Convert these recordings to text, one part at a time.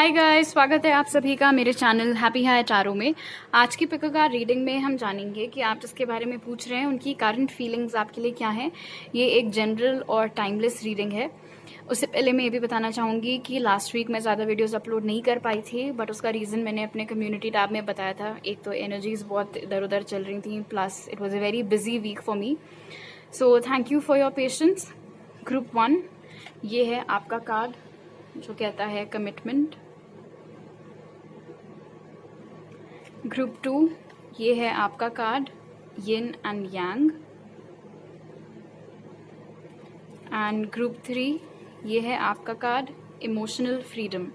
Hi guys, स्वागत है आप सभी का मेरे चैनल हैप्पी है टारो में। आज की पिक कार्ड रीडिंग में हम जानेंगे कि आप जिसके बारे में पूछ रहे हैं उनकी करंट फीलिंग्स आपके लिए क्या हैं। ये एक जनरल और टाइमलेस रीडिंग है। उससे पहले मैं ये भी बताना चाहूँगी कि लास्ट वीक मैं ज़्यादा वीडियोस अपलोड नहीं कर पाई थी, बट उसका रीज़न मैंने अपने कम्युनिटी टैब में बताया था। एक तो एनर्जीज़ बहुत इधर उधर चल रही थी, plus it was a very busy week for me. So thank you for your patience. Group 1 ये है आपका कार्ड जो कहता है कमिटमेंट। ग्रुप 2 ये है आपका card yin and yang. And group 3 ये है आपका कार्ड इमोशनल फ्रीडम।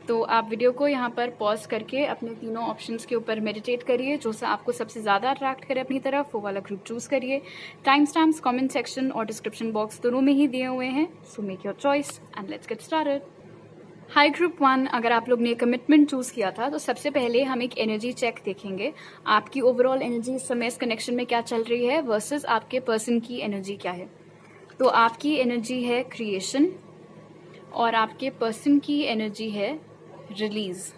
तो आप वीडियो को यहाँ पर पॉज करके अपने तीनों ऑप्शंस के ऊपर मेडिटेट करिए, जो सा आपको सबसे ज़्यादा अट्रैक्ट करे अपनी तरफ, वो वाला ग्रुप चूज करिए। टाइम स्टैम्प्स कमेंट सेक्शन और डिस्क्रिप्शन बॉक्स दोनों में ही दिए हुए हैं, so make your choice and let's get started. High group 1, अगर आप लोग ने कमिटमेंट चूज किया था तो सबसे पहले हम एक एनर्जी चेक देखेंगे। आपकी ओवरऑल एनर्जी इस समय इस कनेक्शन में क्या चल रही है वर्सेस आपके पर्सन की एनर्जी क्या है। तो आपकी एनर्जी है क्रिएशन और आपके पर्सन की एनर्जी है रिलीज।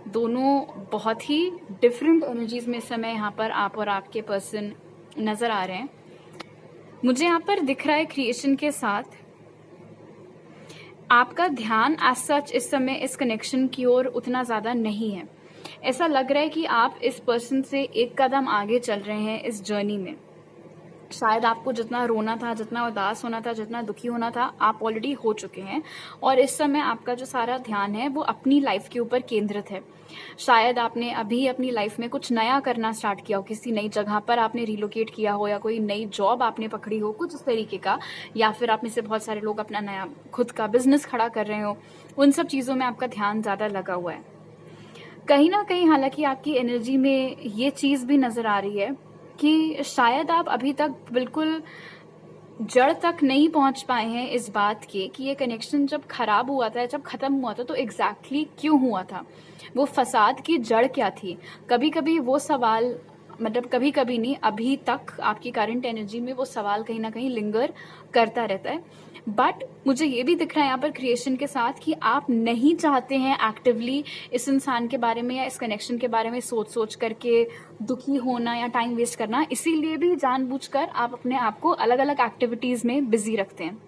दोनों बहुत ही डिफरेंट एनर्जीज में इस समय यहाँ पर आप और आपके पर्सन नजर आ रहे हैं। मुझे यहाँ पर दिख रहा है क्रिएशन के साथ आपका ध्यान एज सच इस समय इस कनेक्शन की ओर उतना ज़्यादा नहीं है। ऐसा लग रहा है कि आप इस पर्सन से एक कदम आगे चल रहे हैं इस जर्नी में। शायद आपको जितना रोना था, जितना उदास होना था, जितना दुखी होना था, आप ऑलरेडी हो चुके हैं और इस समय आपका जो सारा ध्यान है वो अपनी लाइफ के ऊपर केंद्रित है। शायद आपने अभी अपनी लाइफ में कुछ नया करना स्टार्ट किया हो, किसी नई जगह पर आपने रिलोकेट किया हो या कोई नई जॉब आपने पकड़ी हो, कुछ इस तरीके का, या फिर आप में से बहुत सारे लोग अपना नया खुद का बिजनेस खड़ा कर रहे हो। उन सब चीज़ों में आपका ध्यान ज़्यादा लगा हुआ है। कहीं ना कहीं हालांकि आपकी एनर्जी में ये चीज़ भी नज़र आ रही है कि शायद आप अभी तक बिल्कुल जड़ तक नहीं पहुंच पाए हैं इस बात के कि ये कनेक्शन जब खराब हुआ था, जब खत्म हुआ था, तो एग्जैक्टली क्यों हुआ था, वो फसाद की जड़ क्या थी। कभी कभी वो सवाल, मतलब कभी कभी नहीं, अभी तक आपकी करंट एनर्जी में वो सवाल कहीं ना कहीं लिंगर करता रहता है। बट मुझे ये भी दिख रहा है यहाँ पर क्रिएशन के साथ कि आप नहीं चाहते हैं एक्टिवली इस इंसान के बारे में या इस कनेक्शन के बारे में सोच सोच करके दुखी होना या टाइम वेस्ट करना। इसीलिए भी जानबूझकर आप अपने आप को अलग अलग एक्टिविटीज में बिजी रखते हैं।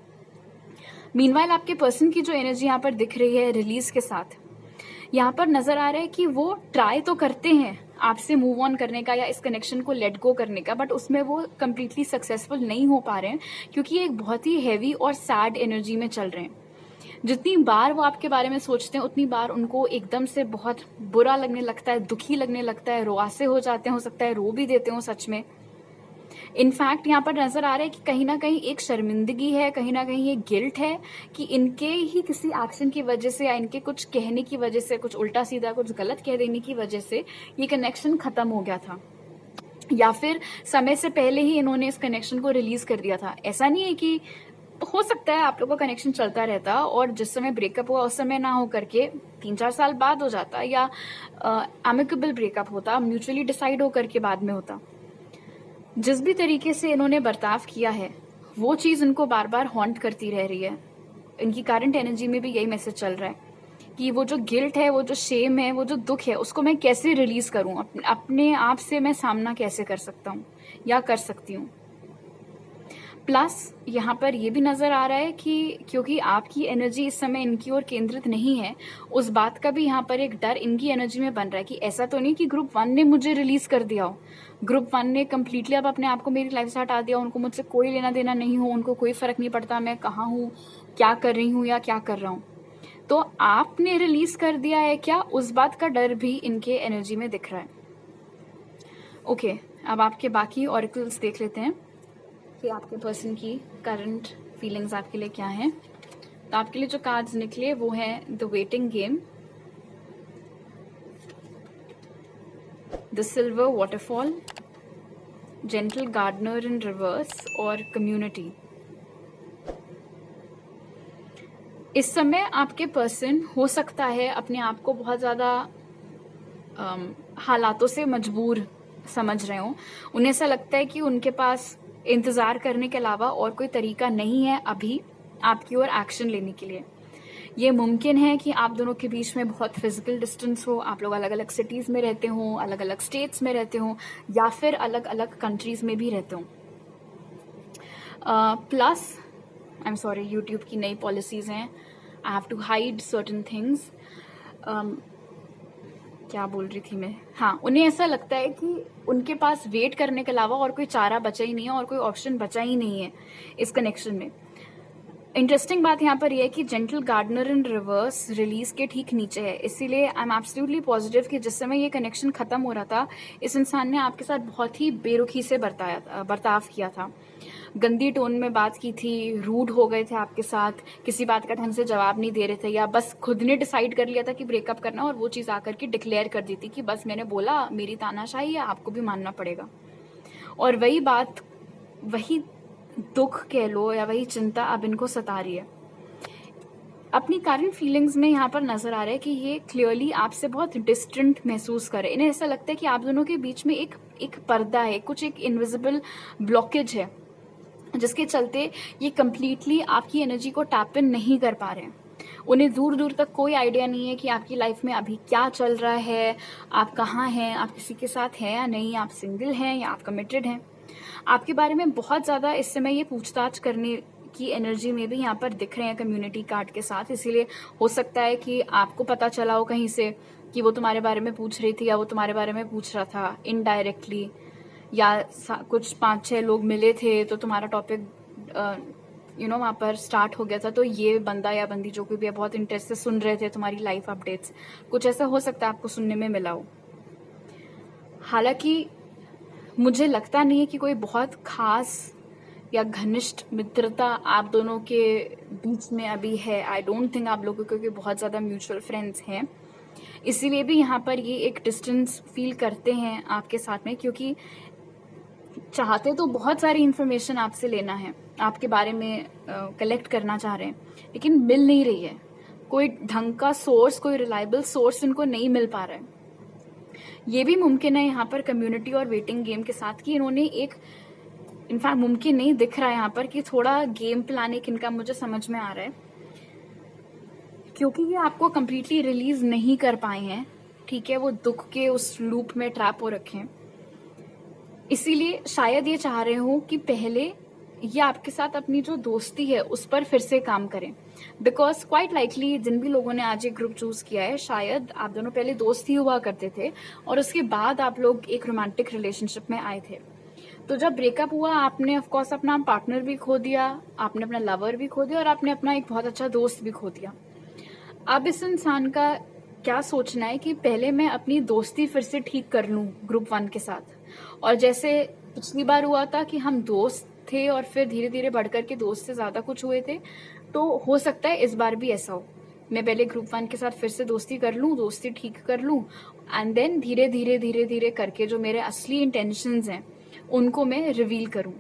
मीनवाइल आपके पर्सन की जो एनर्जी यहाँ पर दिख रही है रिलीज के साथ, यहाँ पर नजर आ रहा है कि वो ट्राई तो करते हैं आपसे मूव ऑन करने का या इस कनेक्शन को लेट गो करने का, बट उसमें वो कंप्लीटली सक्सेसफुल नहीं हो पा रहे हैं क्योंकि एक बहुत ही हैवी और सैड एनर्जी में चल रहे हैं। जितनी बार वो आपके बारे में सोचते हैं उतनी बार उनको एकदम से बहुत बुरा लगने लगता है, दुखी लगने लगता है, रुआसे हो जाते हैं, हो सकता है रो भी देते हो सच में। इनफैक्ट यहाँ पर नजर आ रहा है कि कहीं ना कहीं एक शर्मिंदगी है, कहीं ना कहीं ये गिल्ट है कि इनके ही किसी एक्शन की वजह से या इनके कुछ कहने की वजह से, कुछ उल्टा सीधा कुछ गलत कह देने की वजह से ये कनेक्शन खत्म हो गया था, या फिर समय से पहले ही इन्होंने इस कनेक्शन को रिलीज कर दिया था। ऐसा नहीं है कि हो सकता है आप लोगों का कनेक्शन चलता रहता और जिस समय ब्रेकअप हुआ उस समय ना हो करके 3-4 साल बाद हो जाता, या एमिकेबल ब्रेकअप होता, म्यूचुअली डिसाइड हो करके बाद में होता। जिस भी तरीके से इन्होंने बर्ताव किया है वो चीज़ इनको बार बार हॉन्ट करती रह रही है। इनकी करंट एनर्जी में भी यही मैसेज चल रहा है कि वो जो गिल्ट है, वो जो शेम है, वो जो दुख है, उसको मैं कैसे रिलीज करूं, अपने आप से मैं सामना कैसे कर सकता हूं या कर सकती हूँ। प्लस यहाँ पर ये भी नजर आ रहा है कि क्योंकि आपकी एनर्जी इस समय इनकी ओर केंद्रित नहीं है, उस बात का भी यहाँ पर एक डर इनकी एनर्जी में बन रहा है कि ऐसा तो नहीं कि ग्रुप 1 ने मुझे रिलीज कर दिया हो, ग्रुप 1 ने कम्प्लीटली अब अपने आप को मेरी लाइफ से हटा दिया, उनको मुझसे कोई लेना देना नहीं हो, उनको कोई फर्क नहीं पड़ता मैं कहाँ हूँ, क्या कर रही हूँ या क्या कर रहा हूँ। तो आपने रिलीज कर दिया है क्या, उस बात का डर भी इनके एनर्जी में दिख रहा है। ओके, अब आपके बाकी ऑरिकल्स देख लेते हैं कि आपके पर्सन की करंट फीलिंग्स आपके लिए क्या हैं। तो आपके लिए जो कार्ड्स निकले वो हैं the waiting game, the silver waterfall, gentle gardener in reverse और कम्युनिटी। इस समय आपके पर्सन हो सकता है अपने आप को बहुत ज़्यादा हालातों से मजबूर समझ रहे हो। उन्हें ऐसा लगता है कि उनके पास इंतज़ार करने के अलावा और कोई तरीका नहीं है अभी आपकी ओर एक्शन लेने के लिए। ये मुमकिन है कि आप दोनों के बीच में बहुत फिजिकल डिस्टेंस हो, आप लोग अलग अलग सिटीज़ में रहते हो, अलग अलग स्टेट्स में रहते हो, या फिर अलग अलग कंट्रीज़ में भी रहते हो। Plus I am sorry, YouTube की नई पॉलिसीज़ हैं, I have to hide certain things. क्या बोल रही थी मैं, हाँ, उन्हें ऐसा लगता है कि उनके पास वेट करने के अलावा और कोई चारा बचा ही नहीं है और कोई ऑप्शन बचा ही नहीं है इस कनेक्शन में। इंटरेस्टिंग बात यहाँ पर यह है कि gentle gardener in reverse release के ठीक नीचे है, इसीलिए आई एम एब्सोल्युटली पॉजिटिव कि जिस समय ये कनेक्शन खत्म हो रहा था, इस इंसान ने आपके साथ बहुत ही बेरुखी से बर्ताव किया था, गंदी टोन में बात की थी, रूड हो गए थे आपके साथ, किसी बात का ढंग से जवाब नहीं दे रहे थे, या बस खुद ने डिसाइड कर लिया था कि ब्रेकअप करना और वो चीज़ आकर के डिक्लेयर कर दी थी कि बस मैंने बोला, मेरी तानाशाही है, आपको भी मानना पड़ेगा। और वही बात, वही दुख कह लो या वही चिंता अब इनको सता रही है। अपनी करंट फीलिंग्स में यहाँ पर नजर आ रहा है कि ये क्लियरली आपसे बहुत डिस्टेंट महसूस करे। इन्हें ऐसा लगता है कि आप दोनों के बीच में एक पर्दा है, कुछ एक इनविजिबल ब्लॉकेज है, जिसके चलते ये कंप्लीटली आपकी एनर्जी को टैप इन नहीं कर पा रहे हैं। उन्हें दूर दूर तक कोई आइडिया नहीं है कि आपकी लाइफ में अभी क्या चल रहा है, आप कहाँ हैं, आप किसी के साथ हैं या नहीं, आप सिंगल हैं या आप कमिटेड हैं। आपके बारे में बहुत ज़्यादा इस समय ये पूछताछ करने की एनर्जी में भी यहाँ पर दिख रहे हैं कम्युनिटी कार्ड के साथ। इसीलिए हो सकता है कि आपको पता चला हो कहीं से कि वो तुम्हारे बारे में पूछ रही थी या वो तुम्हारे बारे में पूछ रहा था इनडायरेक्टली, या कुछ 5-6 लोग मिले थे तो तुम्हारा टॉपिक वहाँ पर स्टार्ट हो गया था, तो ये बंदा या बंदी जो कोई भी है बहुत इंटरेस्ट से सुन रहे थे तुम्हारी लाइफ अपडेट्स। कुछ ऐसा हो सकता है आपको सुनने में मिला हो। हालांकि मुझे लगता नहीं है कि कोई बहुत खास या घनिष्ठ मित्रता आप दोनों के बीच में अभी है। आई डोंट थिंक आप लोगों के बहुत ज़्यादा म्यूचुअल फ्रेंड्स हैं, इसीलिए भी यहाँ पर ये एक डिस्टेंस फील करते हैं आपके साथ में, क्योंकि चाहते तो बहुत सारी इन्फॉर्मेशन आपसे लेना है, आपके बारे में कलेक्ट करना चाह रहे हैं, लेकिन मिल नहीं रही है। कोई ढंग का सोर्स, कोई रिलायबल सोर्स इनको नहीं मिल पा रहा है। ये भी मुमकिन है यहाँ पर कम्युनिटी और वेटिंग गेम के साथ कि इन्होंने इनफैक्ट मुमकिन नहीं दिख रहा है यहाँ पर कि थोड़ा गेम प्लान एक इनका मुझे समझ में आ रहा है, क्योंकि ये आपको कंप्लीटली रिलीज नहीं कर पाए हैं। ठीक है, वो दुख के उस लूप में ट्रैप हो रखे हैं, इसीलिए शायद ये चाह रहे हो कि पहले ये आपके साथ अपनी जो दोस्ती है उस पर फिर से काम करें। बिकॉज क्वाइट लाइकली जिन भी लोगों ने आज एक ग्रुप चूज किया है, शायद आप दोनों पहले दोस्त ही हुआ करते थे और उसके बाद आप लोग एक रोमांटिक रिलेशनशिप में आए थे। तो जब ब्रेकअप हुआ, आपने ऑफकोर्स अपना पार्टनर भी खो दिया, आपने अपना लवर भी खो दिया और आपने अपना एक बहुत अच्छा दोस्त भी खो दिया। अब इस इंसान का क्या सोचना है कि पहले मैं अपनी दोस्ती फिर से ठीक कर लूं ग्रुप 1 के साथ, और जैसे पिछली बार हुआ था कि हम दोस्त थे और फिर धीरे धीरे बढ़कर के दोस्त से ज्यादा कुछ हुए थे, तो हो सकता है इस बार भी ऐसा हो। मैं पहले ग्रुप 1 के साथ फिर से दोस्ती कर लूं, दोस्ती ठीक कर लूं, एंड देन धीरे धीरे धीरे धीरे करके जो मेरे असली इंटेंशंस हैं उनको मैं रिवील करूं।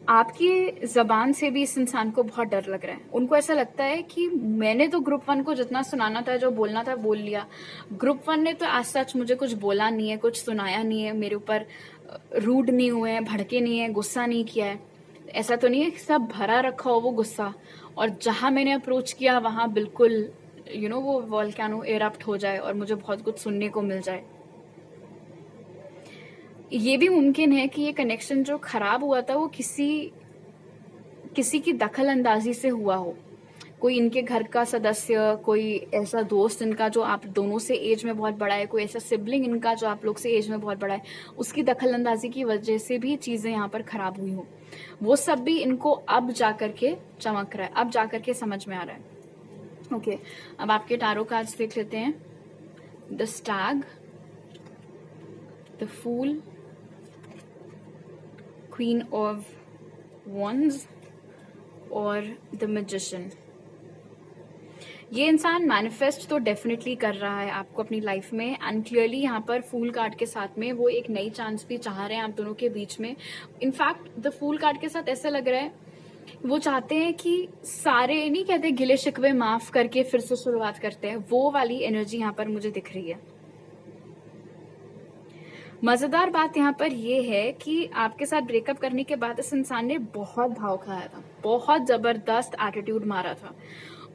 आपकी जबान से भी इस इंसान को बहुत डर लग रहा है। उनको ऐसा लगता है कि मैंने तो ग्रुप 1 को जितना सुनाना था, जो बोलना था बोल लिया, ग्रुप 1 ने तो आज सच मुझे कुछ बोला नहीं है, कुछ सुनाया नहीं है, मेरे ऊपर रूड नहीं हुए हैं, भड़के नहीं है, गुस्सा नहीं किया है। ऐसा तो नहीं है कि सब भरा रखा हो वो गुस्सा, और जहां मैंने अप्रोच किया वहां बिल्कुल वो वोल्केनो एरप्ट हो जाए और मुझे बहुत कुछ सुनने को मिल जाए। ये भी मुमकिन है कि ये कनेक्शन जो खराब हुआ था वो किसी की दखल अंदाजी से हुआ हो। कोई इनके घर का सदस्य, कोई ऐसा दोस्त इनका जो आप दोनों से एज में बहुत बड़ा है, कोई ऐसा सिबलिंग इनका जो आप लोग से एज में बहुत बड़ा है, उसकी दखल अंदाजी की वजह से भी चीजें यहाँ पर खराब हुई हो। वो सब भी इनको अब जाकर के चमक रहा है, अब जाकर के समझ में आ रहा है। ओके, अब आपके टारो कार्ड्स देख लेते हैं। The stag, the fool, queen of wands और द मैजिशियन। ये इंसान मैनिफेस्ट तो डेफिनेटली कर रहा है आपको अपनी लाइफ में, एंड क्लियरली यहाँ पर फूल कार्ड के साथ में वो एक नई चांस भी चाह रहे हैं आप दोनों के बीच में। इनफैक्ट द फूल कार्ड के साथ ऐसा लग रहा है वो चाहते हैं कि सारे, नहीं कहते गिले शिकवे माफ करके फिर से शुरुआत करते हैं, वो वाली एनर्जी यहाँ पर मुझे दिख रही है। मजेदार बात यहाँ पर ये है कि आपके साथ ब्रेकअप करने के बाद इस इंसान ने बहुत भाव खाया था, बहुत जबरदस्त एटीट्यूड मारा था।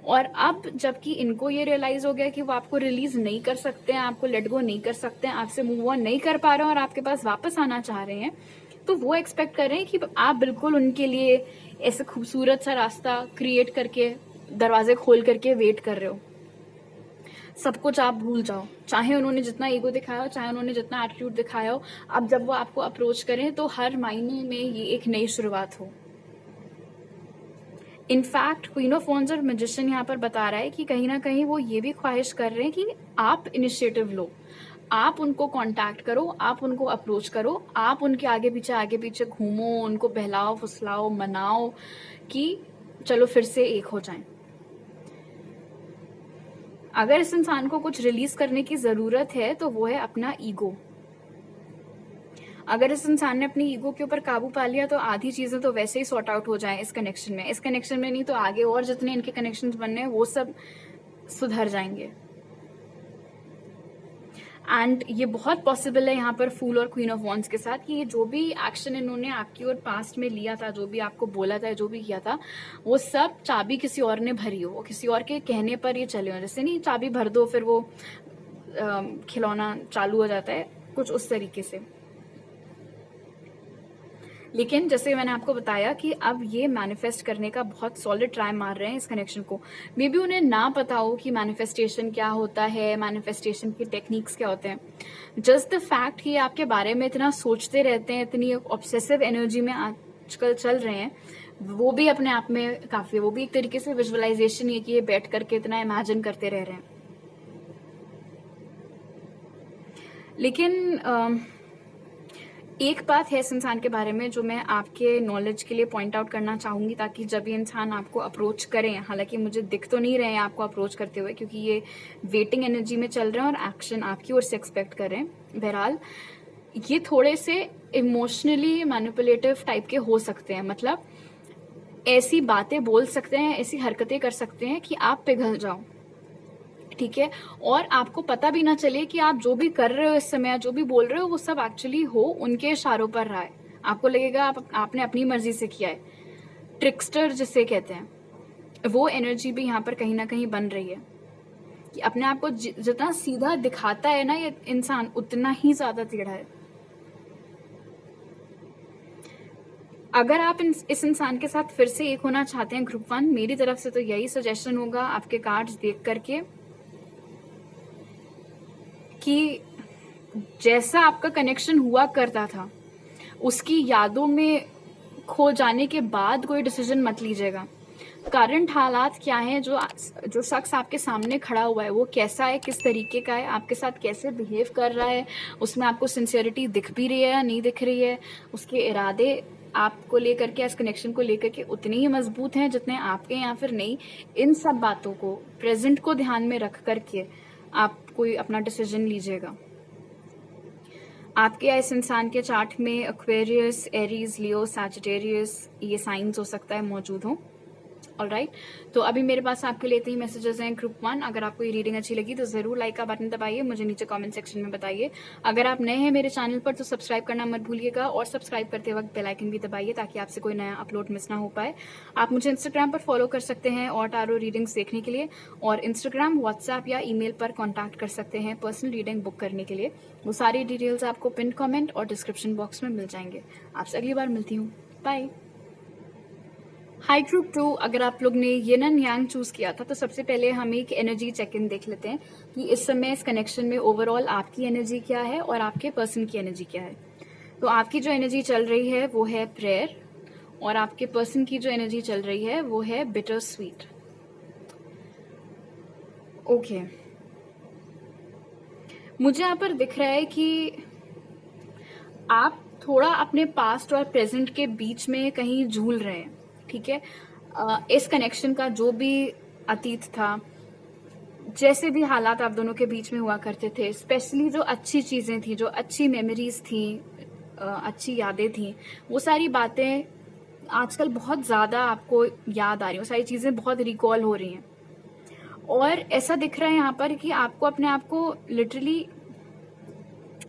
और अब जबकि इनको ये रियलाइज हो गया कि वो आपको रिलीज नहीं कर सकते हैं, आपको लेट गो नहीं कर सकते हैं, आपसे मूव ऑन नहीं कर पा रहे हैं और आपके पास वापस आना चाह रहे हैं, तो वो एक्सपेक्ट कर रहे हैं कि आप बिल्कुल उनके लिए ऐसे खूबसूरत सा रास्ता क्रिएट करके, दरवाजे खोल करके वेट कर रहे हो। सब कुछ आप भूल जाओ, चाहे उन्होंने जितना ईगो दिखाया हो, चाहे उन्होंने जितना एटीट्यूड दिखाया हो। अब जब वो आपको अप्रोच करें तो हर मायने में ये एक नई शुरुआत हो। इनफैक्ट क्वीन ऑफ वॉन्ड्स और मैजिशियन यहाँ पर बता रहा है कि कहीं ना कहीं वो ये भी ख्वाहिश कर रहे हैं कि आप इनिशिएटिव लो, आप उनको कांटेक्ट करो, आप उनको अप्रोच करो, आप उनके आगे पीछे घूमो, उनको बहलाओ फुसलाओ मनाओ कि चलो फिर से एक हो जाएं। अगर इस इंसान को कुछ रिलीज करने की जरूरत है तो वो है अपना ईगो। अगर इस इंसान ने अपनी ईगो के ऊपर काबू पा लिया तो आधी चीजें तो वैसे ही सॉर्ट आउट हो जाएं इस कनेक्शन में नहीं तो आगे और जितने इनके कनेक्शंस बनने हैं वो सब सुधर जाएंगे। एंड ये बहुत पॉसिबल है यहाँ पर फूल और क्वीन ऑफ वॉन्ड्स के साथ कि ये जो भी एक्शन इन्होंने आपकी और पास्ट में लिया था, जो भी आपको बोला था, जो भी किया था, वो सब चाबी किसी और ने भरी हो, वो किसी और के कहने पर ये चले हो। जैसे नहीं चाबी भर दो फिर वो खिलौना चालू हो जाता है, कुछ उस तरीके से। लेकिन जैसे मैंने आपको बताया कि अब ये मैनिफेस्ट करने का बहुत सॉलिड ट्राई मार रहे हैं इस कनेक्शन को। मे बी उन्हें ना पता हो कि मैनिफेस्टेशन क्या होता है, मैनिफेस्टेशन की टेक्निक्स क्या होते हैं। जस्ट द फैक्ट कि आपके बारे में इतना सोचते रहते हैं, इतनी ऑब्सेसिव एनर्जी में आजकल चल रहे हैं, वो भी अपने आप में काफी है। वो भी एक तरीके से विजुअलाइजेशन है कि ये बैठ करके इतना इमेजिन करते रह रहे हैं। लेकिन एक बात है इस इंसान के बारे में जो मैं आपके नॉलेज के लिए पॉइंट आउट करना चाहूंगी, ताकि जब ये इंसान आपको अप्रोच करें, हालांकि मुझे दिख तो नहीं रहे हैं आपको अप्रोच करते हुए क्योंकि ये वेटिंग एनर्जी में चल रहे हैं और एक्शन आपकी ओर से एक्सपेक्ट कर रहे हैं। बहरहाल ये थोड़े से इमोशनली मैनिपुलेटिव टाइप के हो सकते हैं, मतलब ऐसी बातें बोल सकते हैं, ऐसी हरकतें कर सकते हैं कि आप पिघल जाओ, ठीक है। और आपको पता भी ना चले कि आप जो भी कर रहे हो इस समय, जो भी बोल रहे हो, वो सब एक्चुअली हो उनके इशारों पर रहा है। आपको लगेगा आपने अपनी मर्जी से किया है। ट्रिक्स्टर जिसे कहते हैं, वो एनर्जी भी यहाँ पर कहीं ना कहीं बन रही है कि अपने आप को जितना सीधा दिखाता है ना ये इंसान, उतना ही ज्यादा टेढ़ा है। अगर आप इस इंसान के साथ फिर से एक होना चाहते हैं ग्रुप 1, मेरी तरफ से तो यही सजेशन होगा आपके कार्ड्स देख करके कि जैसा आपका कनेक्शन हुआ करता था उसकी यादों में खो जाने के बाद कोई डिसीजन मत लीजिएगा। करंट हालात क्या है, जो शख्स आपके सामने खड़ा हुआ है वो कैसा है, किस तरीके का है, आपके साथ कैसे बिहेव कर रहा है, उसमें आपको सिंसियरिटी दिख भी रही है या नहीं दिख रही है, उसके इरादे आपको लेकर के, इस कनेक्शन को लेकर के उतने ही मजबूत हैं जितने आपके या फिर नहीं। इन सब बातों को, प्रेजेंट को ध्यान में रख करके आप कोई अपना डिसीजन लीजिएगा। आपके या इस इंसान के चार्ट में एक्वेरियस, एरीज, लियो, सैजिटेरियस ये साइंस हो सकता है मौजूद हो। ऑलराइट, तो अभी मेरे पास आपके लिए इतने ही मैसेजेस हैं ग्रुप 1। अगर आपको ये रीडिंग अच्छी लगी तो जरूर लाइक का बटन दबाइए, मुझे नीचे कमेंट सेक्शन में बताइए। अगर आप नए हैं मेरे चैनल पर तो सब्सक्राइब करना मत भूलिएगा और सब्सक्राइब करते वक्त बेल आइकन भी दबाइए ताकि आपसे कोई नया अपलोड मिस ना हो पाए। आप मुझे इंस्टाग्राम पर फॉलो कर सकते हैं और टारो रीडिंग्स देखने के लिए, और इंस्टाग्राम, व्हाट्सएप या ईमेल पर कॉन्टैक्ट कर सकते हैं पर्सनल रीडिंग बुक करने के लिए। वो सारी डिटेल्स आपको पिन कॉमेंट और डिस्क्रिप्शन बॉक्स में मिल जाएंगे। आपसे अगली बार मिलती हूँ, बाय। हाई ग्रुप 2, अगर आप लोग ने यिन एंड यांग चूज किया था तो सबसे पहले हम एक एनर्जी चेक इन देख लेते हैं कि इस समय इस कनेक्शन में ओवरऑल आपकी एनर्जी क्या है और आपके पर्सन की एनर्जी क्या है। तो आपकी जो एनर्जी चल रही है वो है प्रेयर, और आपके पर्सन की जो एनर्जी चल रही है वो है बिटर स्वीट। ओके, मुझे यहाँ पर दिख रहा है कि आप थोड़ा अपने पास्ट और प्रेजेंट के बीच में कहीं झूल रहे हैं, ठीक है। इस कनेक्शन का जो भी अतीत था, जैसे भी हालात आप दोनों के बीच में हुआ करते थे, स्पेशली जो अच्छी चीजें थी, जो अच्छी मेमोरीज थी, अच्छी यादें थी, वो सारी बातें आजकल बहुत ज्यादा आपको याद आ रही हैं, वो सारी चीजें बहुत रिकॉल हो रही हैं। और ऐसा दिख रहा है यहाँ पर कि आपको अपने आप को literally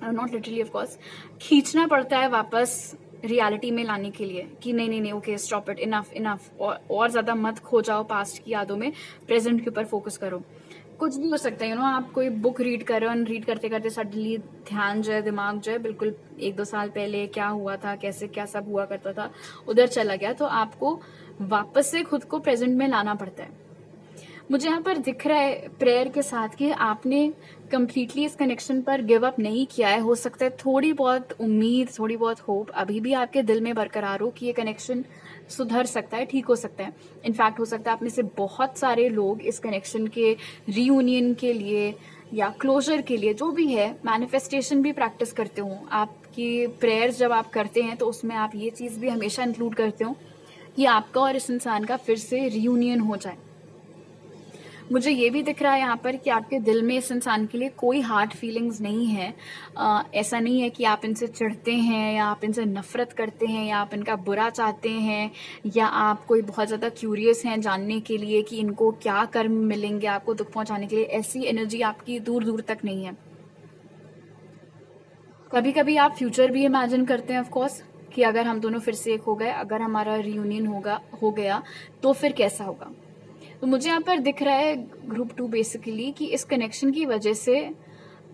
not literally of course, खींचना पड़ता है वापस रियलिटी में लाने के लिए कि नहीं नहीं नहीं, okay stop it, enough enough, और ज्यादा मत खो जाओ पास्ट की यादों में, प्रेजेंट के ऊपर फोकस करो। कुछ भी हो सकता है, यू नो, आप कोई बुक रीड कर रहे हो, रीड करते करते सडनली ध्यान जो है, दिमाग जो है बिल्कुल 1-2 साल पहले क्या हुआ था, कैसे क्या सब हुआ करता था, उधर चला गया। तो आपको वापस से खुद को प्रेजेंट में लाना पड़ता है। मुझे यहाँ पर दिख रहा है प्रेयर के साथ कि आपने कंप्लीटली इस कनेक्शन पर गिव अप नहीं किया है। हो सकता है थोड़ी बहुत उम्मीद, थोड़ी बहुत होप अभी भी आपके दिल में बरकरार हो कि ये कनेक्शन सुधर सकता है, ठीक हो सकता है। इनफैक्ट हो सकता है आप में से बहुत सारे लोग इस कनेक्शन के रीयूनियन के लिए या क्लोजर के लिए, जो भी है, मैनिफेस्टेशन भी प्रैक्टिस करते हो। आपकी प्रेयर्स जब आप करते हैं तो उसमें आप ये चीज़ भी हमेशा इंक्लूड करते हो कि आपका और इस इंसान का फिर से रीयूनियन हो जाए। मुझे ये भी दिख रहा है यहाँ पर कि आपके दिल में इस इंसान के लिए कोई हार्ड फीलिंग्स नहीं है। ऐसा नहीं है कि आप इनसे चिढ़ते हैं या आप इनसे नफरत करते हैं या आप इनका बुरा चाहते हैं या आप कोई बहुत ज़्यादा क्यूरियस हैं जानने के लिए कि इनको क्या कर्म मिलेंगे आपको दुख पहुंचाने के लिए। ऐसी एनर्जी आपकी दूर दूर तक नहीं है। कभी कभी आप फ्यूचर भी इमेजिन करते हैं ऑफ कोर्स कि अगर हम दोनों फिर से एक हो गए, अगर हमारा रियूनियन हो गया तो फिर कैसा होगा। तो मुझे यहाँ पर दिख रहा है ग्रुप 2 बेसिकली कि इस कनेक्शन की वजह से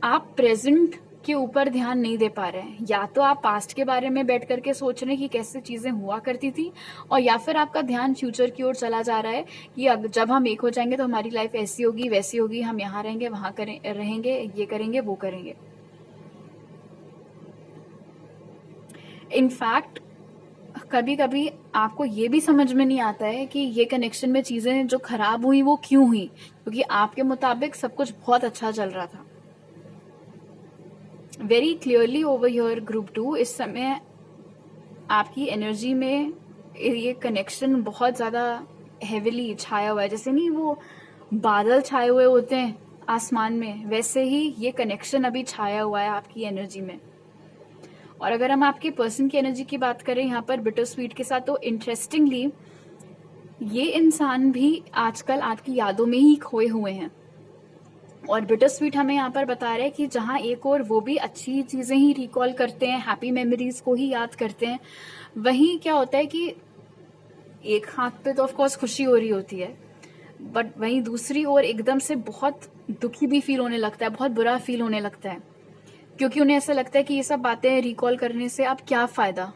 आप प्रेजेंट के ऊपर ध्यान नहीं दे पा रहे हैं। या तो आप पास्ट के बारे में बैठ करके सोच रहे हैं कि कैसे चीजें हुआ करती थी, और या फिर आपका ध्यान फ्यूचर की ओर चला जा रहा है कि जब हम एक हो जाएंगे तो हमारी लाइफ ऐसी होगी, वैसी होगी, हम यहाँ रहेंगे, वहां रहेंगे, ये करेंगे, वो करेंगे। इनफैक्ट कभी कभी आपको ये भी समझ में नहीं आता है कि ये कनेक्शन में चीजें जो खराब हुई वो क्यों हुई, क्योंकि आपके मुताबिक सब कुछ बहुत अच्छा चल रहा था। Very clearly over your group 2 इस समय आपकी एनर्जी में ये कनेक्शन बहुत ज्यादा हेविली छाया हुआ है। जैसे नहीं वो बादल छाए हुए होते हैं आसमान में, वैसे ही ये कनेक्शन अभी छाया हुआ है आपकी एनर्जी में। और अगर हम आपके पर्सन की एनर्जी की बात करें यहाँ पर बिटर स्वीट के साथ, तो इंटरेस्टिंगली ये इंसान भी आजकल आपकी यादों में ही खोए हुए हैं। और बिटर स्वीट हमें यहाँ पर बता रहे हैं कि जहाँ एक और वो भी अच्छी चीजें ही रिकॉल करते हैं, हैप्पी मेमोरीज को ही याद करते हैं, वहीं क्या होता है कि एक हाथ पे तो ऑफकोर्स खुशी हो रही होती है, बट वहीं दूसरी ओर एकदम से बहुत दुखी भी फील होने लगता है, बहुत बुरा फील होने लगता है, क्योंकि उन्हें ऐसा लगता है कि ये सब बातें रिकॉल करने से अब क्या फायदा,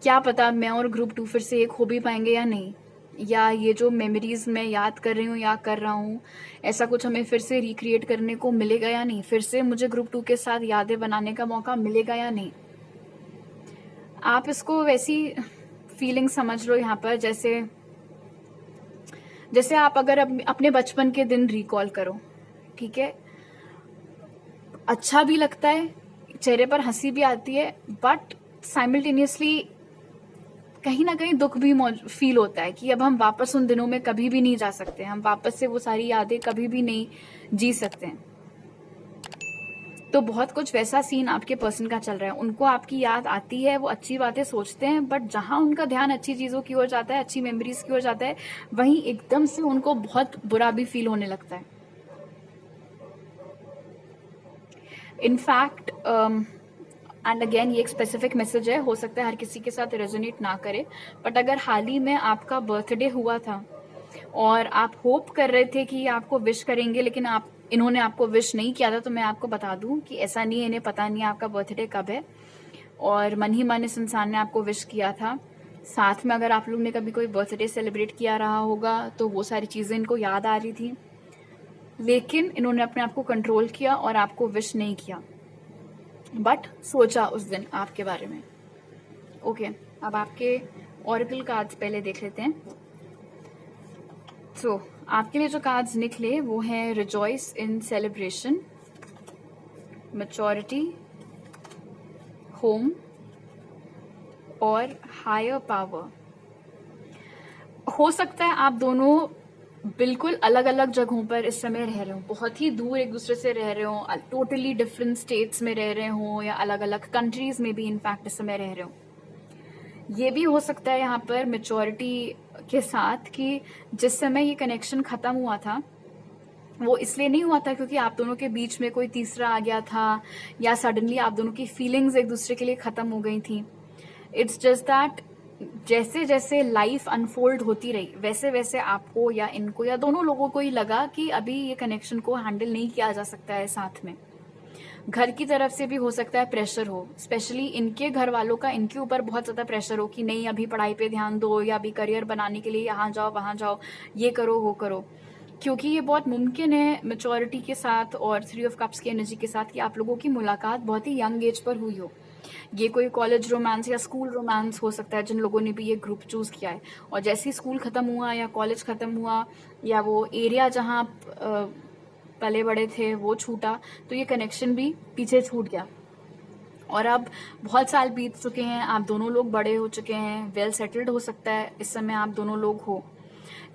क्या पता मैं और ग्रुप 2 फिर से एक हो भी पाएंगे या नहीं, या ये जो मेमोरीज मैं याद कर रही हूँ या कर रहा हूँ, ऐसा कुछ हमें फिर से रिक्रिएट करने को मिलेगा या नहीं, फिर से मुझे ग्रुप 2 के साथ यादें बनाने का मौका मिलेगा या नहीं। आप इसको वैसी फीलिंग समझ लो यहाँ पर जैसे आप अगर अपने बचपन के दिन रिकॉल करो, ठीक है, अच्छा भी लगता है, चेहरे पर हंसी भी आती है, बट साइमल्टेनियसली कहीं ना कहीं दुख भी फील होता है कि अब हम वापस उन दिनों में कभी भी नहीं जा सकते, हम वापस से वो सारी यादें कभी भी नहीं जी सकते हैं। तो बहुत कुछ वैसा सीन आपके पर्सन का चल रहा है। उनको आपकी याद आती है, वो अच्छी बातें सोचते हैं, बट जहां उनका ध्यान अच्छी चीजों की ओर जाता है, अच्छी मेमोरीज की ओर जाता है, वहीं एकदम से उनको बहुत बुरा भी फील होने लगता है। इनफैक्ट एंड अगेन ये एक स्पेसिफिक मैसेज है, हो सकता है हर किसी के साथ रेजोनेट ना करे, बट अगर हाल ही में आपका बर्थडे हुआ था और आप होप कर रहे थे कि आपको विश करेंगे, लेकिन इन्होंने आपको विश नहीं किया था, तो मैं आपको बता दूं कि ऐसा नहीं है, इन्हें पता नहीं आपका बर्थडे कब है, और मन ही मन इस इंसान ने आपको विश किया था। साथ में अगर आप लोग ने कभी कोई बर्थडे सेलिब्रेट किया रहा होगा तो वो सारी चीजें इनको याद आ रही थी, लेकिन इन्होंने अपने आप को कंट्रोल किया और आपको विश नहीं किया, बट सोचा उस दिन आपके बारे में। ओके, अब आपके ऑरेकल कार्ड्स पहले देख लेते हैं। तो आपके लिए जो कार्ड्स निकले वो हैं रिजॉइस इन सेलिब्रेशन, मैच्योरिटी, होम और हायर पावर। हो सकता है आप दोनों बिल्कुल अलग अलग जगहों पर इस समय रह रहे हो, बहुत ही दूर एक दूसरे से रह रहे हो, टोटली डिफरेंट स्टेट्स में रह रहे हो, या अलग अलग कंट्रीज में भी इनफैक्ट इस समय रह रहे हो। ये भी हो सकता है यहाँ पर मैच्योरिटी के साथ कि जिस समय ये कनेक्शन खत्म हुआ था वो इसलिए नहीं हुआ था क्योंकि आप दोनों के बीच में कोई तीसरा आ गया था या सडनली आप दोनों की फीलिंग्स एक दूसरे के लिए खत्म हो गई थी। इट्स जस्ट दैट जैसे जैसे लाइफ अनफोल्ड होती रही वैसे वैसे आपको या इनको या दोनों लोगों को ही लगा कि अभी ये कनेक्शन को हैंडल नहीं किया जा सकता है साथ में। घर की तरफ से भी हो सकता है प्रेशर हो, स्पेशली इनके घर वालों का इनके ऊपर बहुत ज़्यादा प्रेशर हो कि नहीं अभी पढ़ाई पे ध्यान दो या अभी करियर बनाने के लिए यहाँ जाओ वहाँ जाओ, ये करो वो करो। क्योंकि ये बहुत मुमकिन है मेच्योरिटी के साथ और 3 ऑफ कप्स की एनर्जी के साथ कि आप लोगों की मुलाकात बहुत ही यंग एज पर हुई हो। ये कोई कॉलेज रोमांस या स्कूल रोमांस हो सकता है जिन लोगों ने भी ये ग्रुप चूज किया है, और जैसे ही स्कूल खत्म हुआ या कॉलेज खत्म हुआ या वो एरिया जहाँ पले बड़े थे वो छूटा, तो ये कनेक्शन भी पीछे छूट गया। और अब बहुत साल बीत चुके हैं, आप दोनों लोग बड़े हो चुके हैं, वेल सेटल्ड हो सकता है इस समय आप दोनों लोग हो,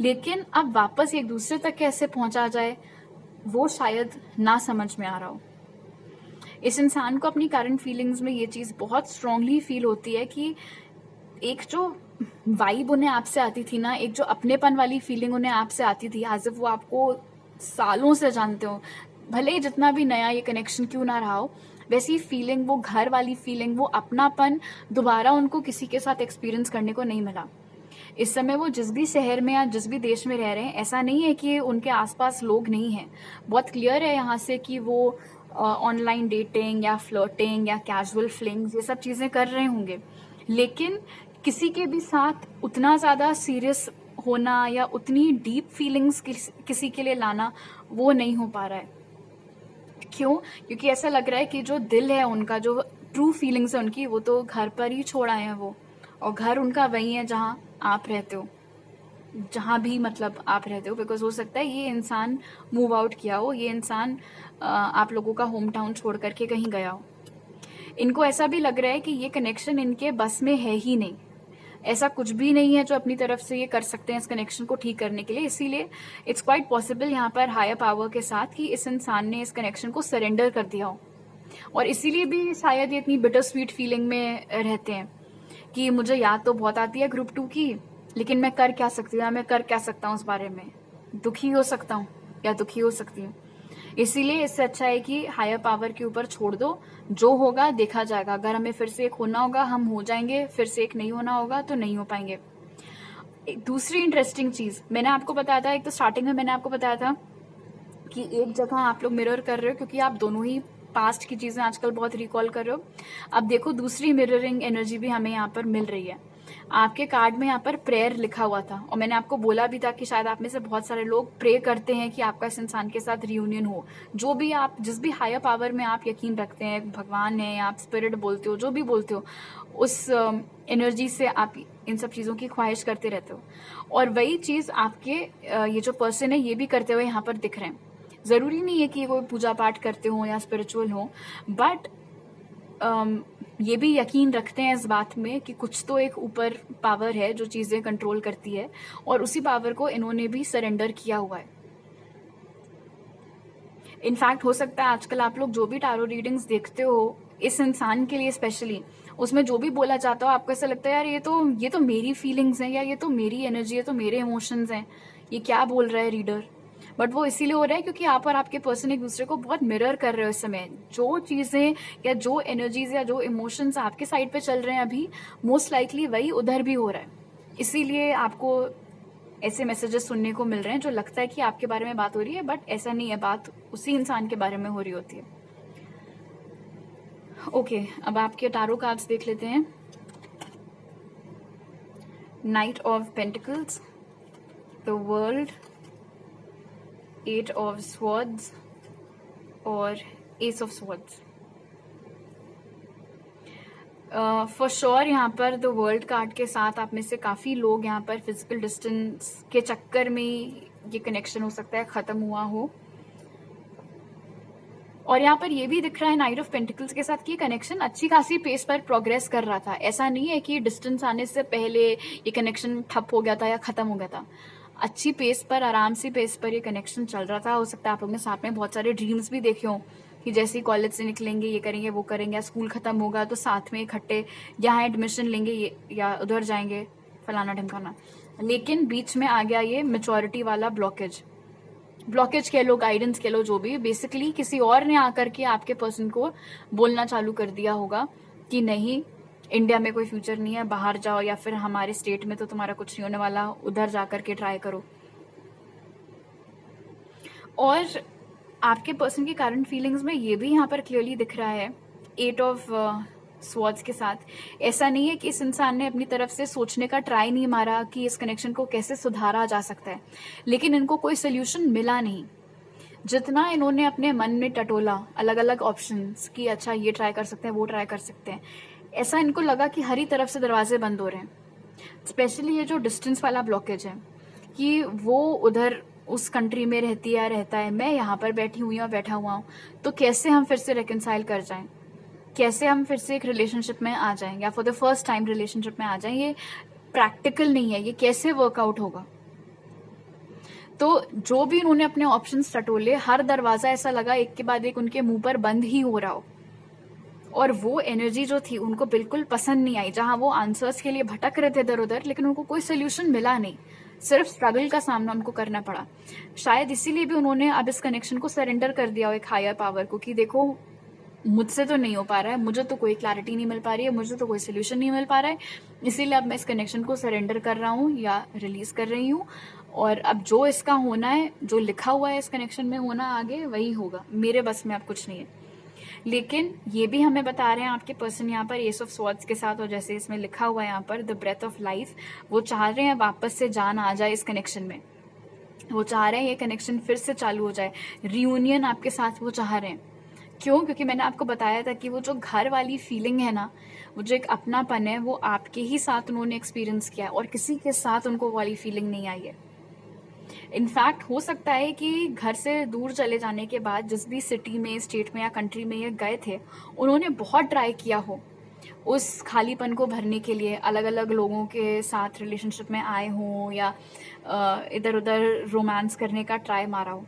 लेकिन अब वापस एक दूसरे तक कैसे पहुंचा जाए वो शायद ना समझ में आ रहा हो। इस इंसान को अपनी करंट फीलिंग्स में ये चीज़ बहुत स्ट्रांगली फील होती है कि एक जो वाइब उन्हें आपसे आती थी ना, एक जो अपनेपन वाली फीलिंग उन्हें आपसे आती थी, एज इफ वो आपको सालों से जानते हो, भले ही जितना भी नया ये कनेक्शन क्यों ना रहा हो, वैसी फीलिंग, वो घर वाली फीलिंग, वो अपनापन दोबारा उनको किसी के साथ एक्सपीरियंस करने को नहीं मिला। इस समय वो जिस भी शहर में या जिस भी देश में रह रहे हैं, ऐसा नहीं है कि उनके आसपास लोग नहीं हैं। बहुत क्लियर है यहाँ से कि वो ऑनलाइन डेटिंग या फ्लर्टिंग या कैजुअल फ्लिंग्स ये सब चीज़ें कर रहे होंगे, लेकिन किसी के भी साथ उतना ज़्यादा सीरियस होना या उतनी डीप फीलिंग्स किसी के लिए लाना वो नहीं हो पा रहा है। क्यों? क्योंकि ऐसा लग रहा है कि जो दिल है उनका, जो ट्रू फीलिंग्स है उनकी, वो तो घर पर ही छोड़ आए हैं वो, और घर उनका वही है जहाँ आप रहते हो, जहाँ भी मतलब आप रहते हो। बिकॉज हो सकता है ये इंसान मूव आउट किया हो, ये इंसान आप लोगों का होम टाउन छोड़ करके कहीं गया हो। इनको ऐसा भी लग रहा है कि ये कनेक्शन इनके बस में है ही नहीं, ऐसा कुछ भी नहीं है जो अपनी तरफ से ये कर सकते हैं इस कनेक्शन को ठीक करने के लिए। इसीलिए इट्स क्वाइट पॉसिबल यहाँ पर हायर पावर के साथ कि इस इंसान ने इस कनेक्शन को सरेंडर कर दिया हो, और इसीलिए भी शायद ये इतनी बिटर स्वीट फीलिंग में रहते हैं कि मुझे याद तो बहुत आती है ग्रुप 2 की, लेकिन मैं कर क्या सकती हूँ, मैं कर क्या सकता हूँ उस बारे में, दुखी हो सकता हूँ या दुखी हो सकती हूँ। इसीलिए इससे अच्छा है कि हायर पावर के ऊपर छोड़ दो, जो होगा देखा जाएगा। अगर हमें फिर से एक होना होगा हम हो जाएंगे, फिर से एक नहीं होना होगा तो नहीं हो पाएंगे। दूसरी इंटरेस्टिंग चीज मैंने आपको बताया था, एक तो स्टार्टिंग में मैंने आपको बताया था कि एक जगह आप लोग मिरर कर रहे हो क्योंकि आप दोनों ही पास्ट की चीजें आजकल बहुत रिकॉल कर रहे हो। अब देखो दूसरी मिररिंग एनर्जी भी हमें यहाँ पर मिल रही है। आपके कार्ड में यहाँ पर प्रेयर लिखा हुआ था, और मैंने आपको बोला भी था कि शायद आप में से बहुत सारे लोग प्रे करते हैं कि आपका इस इंसान के साथ रियूनियन हो। जो भी आप, जिस भी हायर पावर में आप यकीन रखते हैं, भगवान है, आप स्पिरिट बोलते हो, जो भी बोलते हो, उस एनर्जी से आप इन सब चीज़ों की ख्वाहिश करते रहते हो। और वही चीज़ आपके ये जो पर्सन है ये भी करते हुए यहाँ पर दिख रहे हैं। ज़रूरी नहीं है कि कोई पूजा पाठ करते हो या स्पिरिचुअल हो, बट ये भी यकीन रखते हैं इस बात में कि कुछ तो एक ऊपर पावर है जो चीज़ें कंट्रोल करती है, और उसी पावर को इन्होंने भी सरेंडर किया हुआ है। इनफैक्ट हो सकता है आजकल आप लोग जो भी टारो रीडिंग्स देखते हो इस इंसान के लिए स्पेशली, उसमें जो भी बोला जाता हो आपको ऐसा लगता है यार ये तो मेरी फीलिंग्स हैं, या ये तो मेरी एनर्जी है, तो मेरे इमोशंस हैं, ये क्या बोल रहा है रीडर। बट वो इसीलिए हो रहा है क्योंकि आप और आपके पर्सन एक दूसरे को बहुत मिरर कर रहे हो इस समय। जो चीज़ें या जो एनर्जीज या जो इमोशंस आपके साइड पे चल रहे हैं अभी, मोस्ट लाइकली वही उधर भी हो रहा है। इसीलिए आपको ऐसे मैसेजेस सुनने को मिल रहे हैं जो लगता है कि आपके बारे में बात हो रही है, बट ऐसा नहीं है, बात उसी इंसान के बारे में हो रही होती है। ओके, अब आपके टारो कार्ड्स देख लेते हैं। Knight of pentacles, the world, 8 of swords और ace of swords. For sure यहाँ पर द वर्ल्ड कार्ड के साथ आप में से काफ़ी लोग यहाँ पर फिजिकल डिस्टेंस के चक्कर में ये कनेक्शन हो सकता है ख़त्म हुआ हो। और यहाँ पर ये भी दिख रहा है नाइट ऑफ पेंटिकल्स के साथ कि ये कनेक्शन अच्छी खासी पेस पर प्रोग्रेस कर रहा था। ऐसा नहीं है कि डिस्टेंस आने से पहले ये कनेक्शन ठप हो गया था या ख़त्म हो गया था। अच्छी पेस पर, आराम सी पेस पर ये कनेक्शन चल रहा था। हो सकता है आप लोगों ने साथ में बहुत सारे ड्रीम्स भी देखे हों कि जैसे ही कॉलेज से निकलेंगे ये करेंगे वो करेंगे, स्कूल खत्म होगा तो साथ में इकट्ठे यहाँ एडमिशन लेंगे या उधर जाएंगे, फलाना ढमकाना। लेकिन बीच में आ गया ये मेच्योरिटी वाला ब्लॉकेज। ब्लॉकेज कह लो, गाइडेंस कह लो, जो भी, बेसिकली किसी और ने आकर के आपके पर्सन को बोलना चालू कर दिया होगा कि नहीं, इंडिया में कोई फ्यूचर नहीं है, बाहर जाओ, या फिर हमारे स्टेट में तो तुम्हारा कुछ नहीं होने वाला, उधर जाकर के ट्राई करो। और आपके पर्सन की करंट फीलिंग्स में ये भी यहाँ पर क्लियरली दिख रहा है 8 ऑफ स्वॉर्ड्स के साथ। ऐसा नहीं है कि इस इंसान ने अपनी तरफ से सोचने का ट्राई नहीं मारा कि इस कनेक्शन को कैसे सुधारा जा सकता है, लेकिन इनको कोई सोल्यूशन मिला नहीं। जितना इन्होंने अपने मन में टटोला अलग अलग ऑप्शंस कि अच्छा ये ट्राई कर सकते हैं, वो ट्राई कर सकते हैं, ऐसा इनको लगा कि हर ही तरफ से दरवाजे बंद हो रहे हैं। स्पेशली ये जो डिस्टेंस वाला ब्लॉकेज है कि वो उधर उस कंट्री में रहती है, रहता है, मैं यहाँ पर बैठी हुई हूँ, बैठा हुआ हूँ, तो कैसे हम फिर से रिकनसाइल कर जाएं, कैसे हम फिर से एक रिलेशनशिप में आ जाएं, या for the first time relationship में आ जाएं, ये प्रैक्टिकल नहीं है, ये कैसे वर्कआउट होगा। तो जो भी उन्होंने अपने ऑप्शंस टटोले, हर दरवाजा ऐसा लगा एक के बाद एक उनके मुंह पर बंद ही हो रहा हो, और वो एनर्जी जो थी उनको बिल्कुल पसंद नहीं आई। जहां वो आंसर्स के लिए भटक रहे थे इधर उधर, लेकिन उनको कोई सोल्यूशन मिला नहीं, सिर्फ स्ट्रगल का सामना उनको करना पड़ा। शायद इसीलिए भी उन्होंने अब इस कनेक्शन को सरेंडर कर दिया हो एक हायर पावर को कि देखो मुझसे तो नहीं हो पा रहा है, मुझे तो कोई क्लैरिटी नहीं मिल पा रही है, मुझे तो कोई सोल्यूशन नहीं मिल पा रहा है, इसीलिए अब मैं इस कनेक्शन को सरेंडर कर रहा हूँ या रिलीज कर रही हूँ, और अब जो इसका होना है, जो लिखा हुआ है इस कनेक्शन में होना आगे, वही होगा, मेरे बस में अब कुछ नहीं है। लेकिन ये भी हमें बता रहे हैं आपके पर्सन यहाँ पर एस ऑफ स्वॉर्ड्स के साथ, और जैसे इसमें लिखा हुआ है यहाँ पर द ब्रेथ ऑफ लाइफ, वो चाह रहे हैं वापस से जान आ जाए इस कनेक्शन में, वो चाह रहे हैं ये कनेक्शन फिर से चालू हो जाए, रियूनियन आपके साथ वो चाह रहे हैं। क्यों? क्योंकि मैंने आपको बताया था कि वो जो घर वाली फीलिंग है ना, वो जो एक अपनापन है, वो आपके ही साथ उन्होंने एक्सपीरियंस किया है, और किसी के साथ उनको वाली फीलिंग नहीं आई है। इनफैक्ट हो सकता है कि घर से दूर चले जाने के बाद जिस भी सिटी में, स्टेट में या कंट्री में ये गए थे, उन्होंने बहुत ट्राई किया हो उस खालीपन को भरने के लिए, अलग अलग लोगों के साथ रिलेशनशिप में आए हों, या इधर उधर रोमांस करने का ट्राई मारा हो,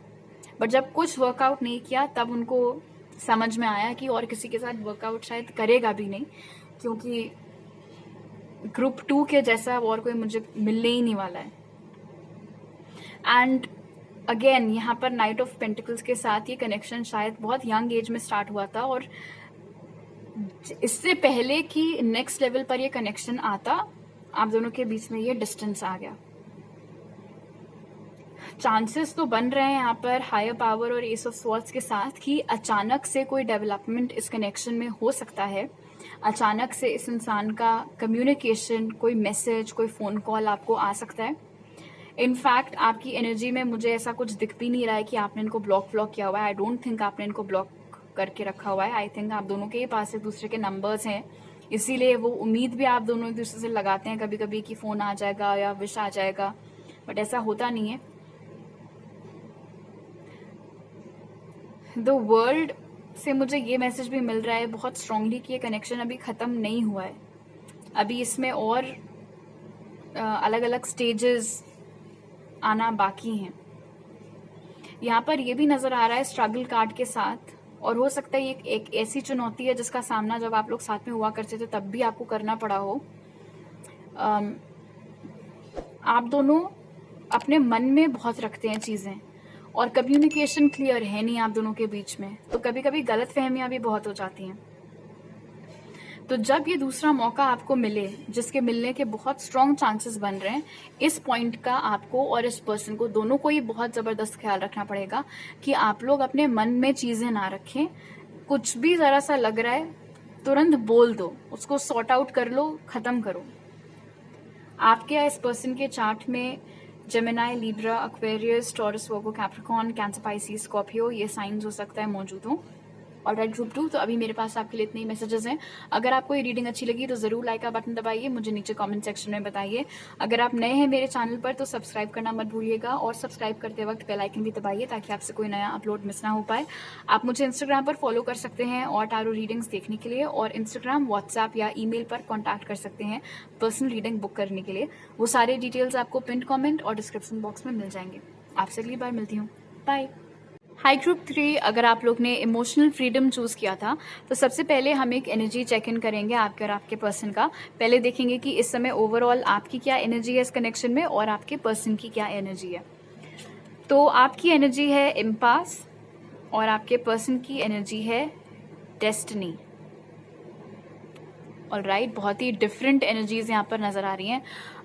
बट जब कुछ वर्कआउट नहीं किया तब उनको समझ में आया कि और किसी के साथ वर्कआउट शायद करेगा भी नहीं, क्योंकि ग्रुप 2 के जैसा और कोई मुझे मिलने ही नहीं वाला है। एंड अगेन यहाँ पर नाइट ऑफ पेंटिकल्स के साथ ये कनेक्शन शायद बहुत यंग एज में स्टार्ट हुआ था, और इससे पहले कि नेक्स्ट लेवल पर ये कनेक्शन आता, आप दोनों के बीच में ये डिस्टेंस आ गया। चांसेस तो बन रहे हैं यहाँ पर हायर पावर और एस ऑफ स्वॉर्ड्स के साथ कि अचानक से कोई डेवलपमेंट इस कनेक्शन में हो सकता है, अचानक से इस इंसान का कम्युनिकेशन, कोई मैसेज, कोई फोन कॉल आपको आ सकता है। इनफैक्ट आपकी एनर्जी में मुझे ऐसा कुछ दिख भी नहीं रहा है कि आपने इनको ब्लॉक किया हुआ है। आई डोंट थिंक आपने इनको ब्लॉक करके रखा हुआ है। आई थिंक आप दोनों के ही पास एक दूसरे के नंबर्स हैं, इसीलिए वो उम्मीद भी आप दोनों एक दूसरे से लगाते हैं कभी कभी कि फोन आ जाएगा या विश आ जाएगा, बट ऐसा होता नहीं है। द वर्ल्ड से मुझे ये मैसेज भी मिल रहा है बहुत स्ट्रांगली कि ये कनेक्शन अभी ख़त्म नहीं हुआ है, अभी इसमें और अलग अलग स्टेजेस आना बाकी हैं। यहाँ पर ये भी नज़र आ रहा है स्ट्रगल कार्ड के साथ, और हो सकता है ये एक ऐसी चुनौती है जिसका सामना जब आप लोग साथ में हुआ करते थे तब भी आपको करना पड़ा हो। आप दोनों अपने मन में बहुत रखते हैं चीज़ें, और कम्युनिकेशन क्लियर है नहीं आप दोनों के बीच में, तो कभी कभी गलतफहमियां भी बहुत हो जाती हैं। तो जब ये दूसरा मौका आपको मिले, जिसके मिलने के बहुत स्ट्रॉन्ग चांसेस बन रहे हैं, इस पॉइंट का आपको और इस पर्सन को दोनों को ही बहुत ज़बरदस्त ख्याल रखना पड़ेगा कि आप लोग अपने मन में चीज़ें ना रखें। कुछ भी ज़रा सा लग रहा है तुरंत बोल दो, उसको सॉर्ट आउट कर लो, ख़त्म करो। आपके या इस पर्सन के चार्ट में Gemini, Libra, Aquarius, taurus, Virgo, Capricorn, Cancer, Pisces, Scorpio ये साइंस हो सकता है मौजूद हो। ऑलराइट ग्रुप 2, तो अभी मेरे पास आपके लिए इतने ही मैसेजेस हैं। अगर आपको ये रीडिंग अच्छी लगी तो ज़रूर लाइक का बटन दबाइए, मुझे नीचे कमेंट सेक्शन में बताइए। अगर आप नए हैं मेरे चैनल पर तो सब्सक्राइब करना मत भूलिएगा, और सब्सक्राइब करते वक्त बेल आइकन भी दबाइए ताकि आपसे कोई नया अपलोड मिस ना हो पाए। आप मुझे इंस्टाग्राम पर फॉलो कर सकते हैं और टारो रीडिंग्स देखने के लिए, और इंस्टाग्राम, व्हाट्सएप या ईमेल पर कॉन्टैक्ट कर सकते हैं पर्सनल रीडिंग बुक करने के लिए। वो सारे डिटेल्स आपको पिन कॉमेंट और डिस्क्रिप्शन बॉक्स में मिल जाएंगे। आपसे अगली बार मिलती हूँ, बाय। हाई ग्रुप 3, अगर आप लोग ने इमोशनल फ्रीडम चूज़ किया था तो सबसे पहले हम एक एनर्जी चेक इन करेंगे आपके और आपके पर्सन का। पहले देखेंगे कि इस समय ओवरऑल आपकी क्या एनर्जी है इस कनेक्शन में, और आपके पर्सन की क्या एनर्जी है। तो आपकी एनर्जी है इम्पास और आपके पर्सन की एनर्जी है डेस्टिनी। ऑलराइट, बहुत ही डिफरेंट एनर्जीज यहाँ पर नजर आ रही हैं।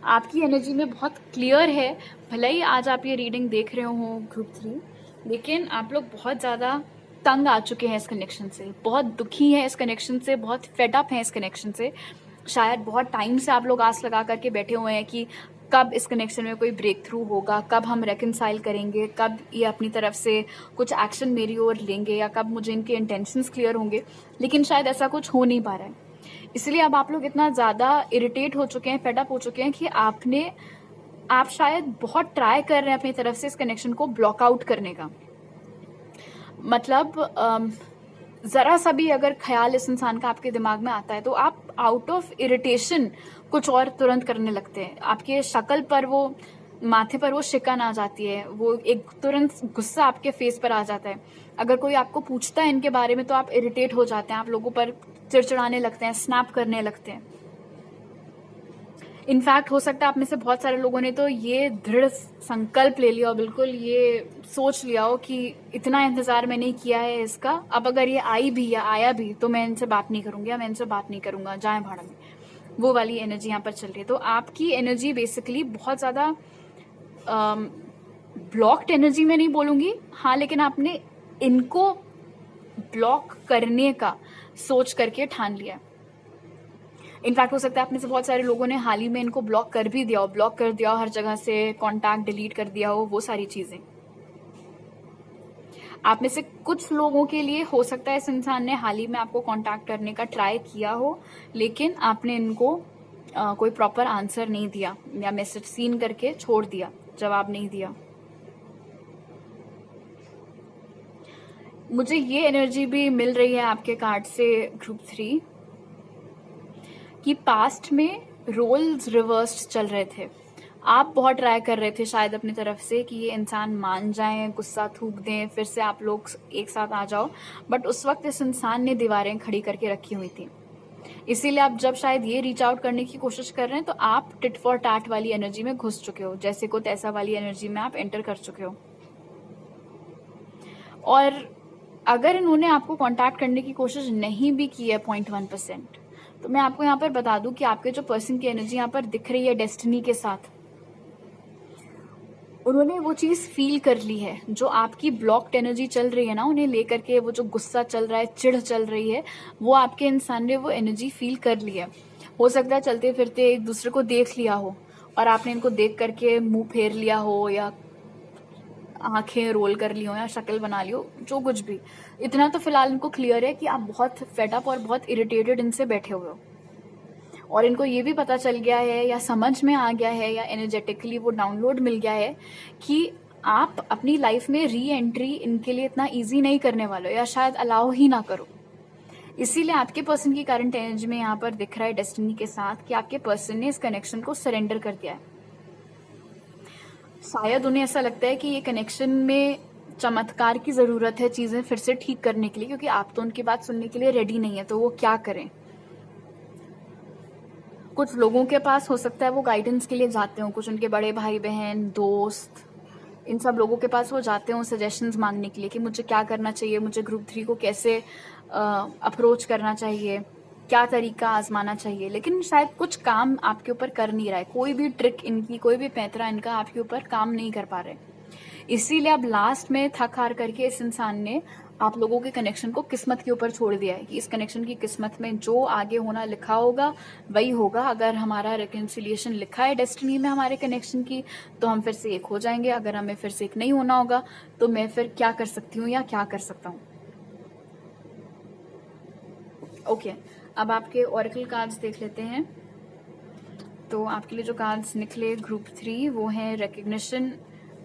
आपकी एनर्जी में बहुत क्लियर है, भले ही आज आप ये रीडिंग देख रहे हो ग्रुप 3, लेकिन आप लोग बहुत ज़्यादा तंग आ चुके हैं इस कनेक्शन से, बहुत दुखी हैं इस कनेक्शन से, बहुत फेड अप हैं इस कनेक्शन से। शायद बहुत टाइम से आप लोग आस लगा करके बैठे हुए हैं कि कब इस कनेक्शन में कोई ब्रेक थ्रू होगा, कब हम रेकनसाइल करेंगे, कब ये अपनी तरफ से कुछ एक्शन मेरी ओर लेंगे, या कब मुझे इनके इंटेंशंस क्लियर होंगे, लेकिन शायद ऐसा कुछ हो नहीं पा रहा है। इसलिए अब आप लोग इतना ज़्यादा इरिटेट हो चुके हैं, फेड अप हो चुके हैं कि आप शायद बहुत ट्राई कर रहे हैं अपनी तरफ से इस कनेक्शन को ब्लॉक आउट करने का। मतलब ज़रा सा भी अगर ख्याल इस इंसान का आपके दिमाग में आता है तो आप आउट ऑफ इरिटेशन कुछ और तुरंत करने लगते हैं। आपके शक्ल पर वो, माथे पर वो शिकन आ जाती है, वो एक तुरंत गुस्सा आपके फेस पर आ जाता है। अगर कोई आपको पूछता है इनके बारे में तो आप इरिटेट हो जाते हैं, आप लोगों पर चिड़चिड़ाने लगते हैं, स्नैप करने लगते हैं। इनफैक्ट हो सकता है आप में से बहुत सारे लोगों ने तो ये दृढ़ संकल्प ले लिया और बिल्कुल ये सोच लिया हो कि इतना इंतजार मैंने किया है इसका, अब अगर ये आई भी या आया भी तो मैं इनसे बात नहीं करूंगी, या मैं इनसे बात नहीं करूंगा, जाए भाड़ में। वो वाली एनर्जी यहाँ पर चल रही है। तो आपकी एनर्जी बेसिकली बहुत ज़्यादा ब्लॉक्ड एनर्जी में नहीं बोलूँगी, हाँ, लेकिन आपने इनको ब्लॉक करने का सोच करके ठान लिया। इनफैक्ट हो सकता है आप में से बहुत सारे लोगों ने हाल ही में इनको ब्लॉक कर भी दिया हो, ब्लॉक कर दिया हो, हर जगह से कॉन्टैक्ट डिलीट कर दिया हो, वो सारी चीज़ें। आप में से कुछ लोगों के लिए हो सकता है इस इंसान ने हाल ही में आपको कांटेक्ट करने का ट्राई किया हो, लेकिन आपने इनको कोई प्रॉपर आंसर नहीं दिया या मैसेज सीन करके छोड़ दिया, जवाब नहीं दिया। मुझे ये एनर्जी भी मिल रही है आपके कार्ड से ग्रुप 3 कि पास्ट में रोल्स रिवर्स्ड चल रहे थे। आप बहुत ट्राई कर रहे थे शायद अपनी तरफ से कि ये इंसान मान जाएं, गुस्सा थूक दें, फिर से आप लोग एक साथ आ जाओ, बट उस वक्त इस इंसान ने दीवारें खड़ी करके रखी हुई थी। इसीलिए आप जब शायद ये रीच आउट करने की कोशिश कर रहे हैं तो आप टिट फॉर टैट वाली एनर्जी में घुस चुके हो, जैसे को तैसा वाली एनर्जी में आप एंटर कर चुके हो। और अगर इन्होंने आपको कांटेक्ट करने की कोशिश नहीं भी की है 0.1%, तो मैं आपको यहाँ पर बता दूं कि आपके जो पर्सन की एनर्जी यहाँ पर दिख रही है डेस्टिनी के साथ, उन्होंने वो चीज़ फील कर ली है। जो आपकी ब्लॉक्ड एनर्जी चल रही है ना, उन्हें लेकर के वो जो गुस्सा चल रहा है, चिढ़ चल रही है, वो आपके इंसान ने वो एनर्जी फील कर ली है। हो सकता है चलते फिरते एक दूसरे को देख लिया हो और आपने इनको देख करके मुंह फेर लिया हो, या आंखें रोल कर ली हो, या शक्ल बना ली हो, जो कुछ भी। इतना तो फिलहाल इनको क्लियर है कि आप बहुत फेड अप और बहुत इरिटेटेड इनसे बैठे हुए हो, और इनको ये भी पता चल गया है या समझ में आ गया है या एनर्जेटिकली वो डाउनलोड मिल गया है कि आप अपनी लाइफ में री एंट्री इनके लिए इतना इजी नहीं करने वाले हो, या शायद अलाउ ही ना करो। इसीलिए आपके पर्सन की करंट एनर्जी में यहाँ पर दिख रहा है डेस्टिनी के साथ कि आपके पर्सन ने इस कनेक्शन को सरेंडर कर दिया है। शायद उन्हें ऐसा लगता है कि ये कनेक्शन में चमत्कार की ज़रूरत है चीज़ें फिर से ठीक करने के लिए, क्योंकि आप तो उनकी बात सुनने के लिए रेडी नहीं है, तो वो क्या करें। कुछ लोगों के पास हो सकता है वो गाइडेंस के लिए जाते हो, कुछ उनके बड़े भाई बहन, दोस्त, इन सब लोगों के पास वो जाते हो सजेशंस मांगने के लिए कि मुझे क्या करना चाहिए, मुझे ग्रुप 3 को कैसे अप्रोच करना चाहिए, क्या तरीका आजमाना चाहिए। लेकिन शायद कुछ काम आपके ऊपर कर नहीं रहा है, कोई भी ट्रिक इनकी, कोई भी पैंतरा इनका आपके ऊपर काम नहीं कर पा रहे। इसीलिए अब लास्ट में थक हार करके इस इंसान ने आप लोगों के कनेक्शन को किस्मत के ऊपर छोड़ दिया है कि इस कनेक्शन की किस्मत में जो आगे होना लिखा होगा वही होगा। अगर हमारा रिकन्सिलिएशन लिखा है डेस्टिनी में हमारे कनेक्शन की, तो हम फिर से एक हो जाएंगे। अगर हमें फिर से एक नहीं होना होगा तो मैं फिर क्या कर सकती हूँ या क्या कर सकता हूँ। ओके, अब आपके ऑरेकल कार्ड्स देख लेते हैं। तो आपके लिए जो कार्ड्स निकले ग्रुप 3 वो हैं recognition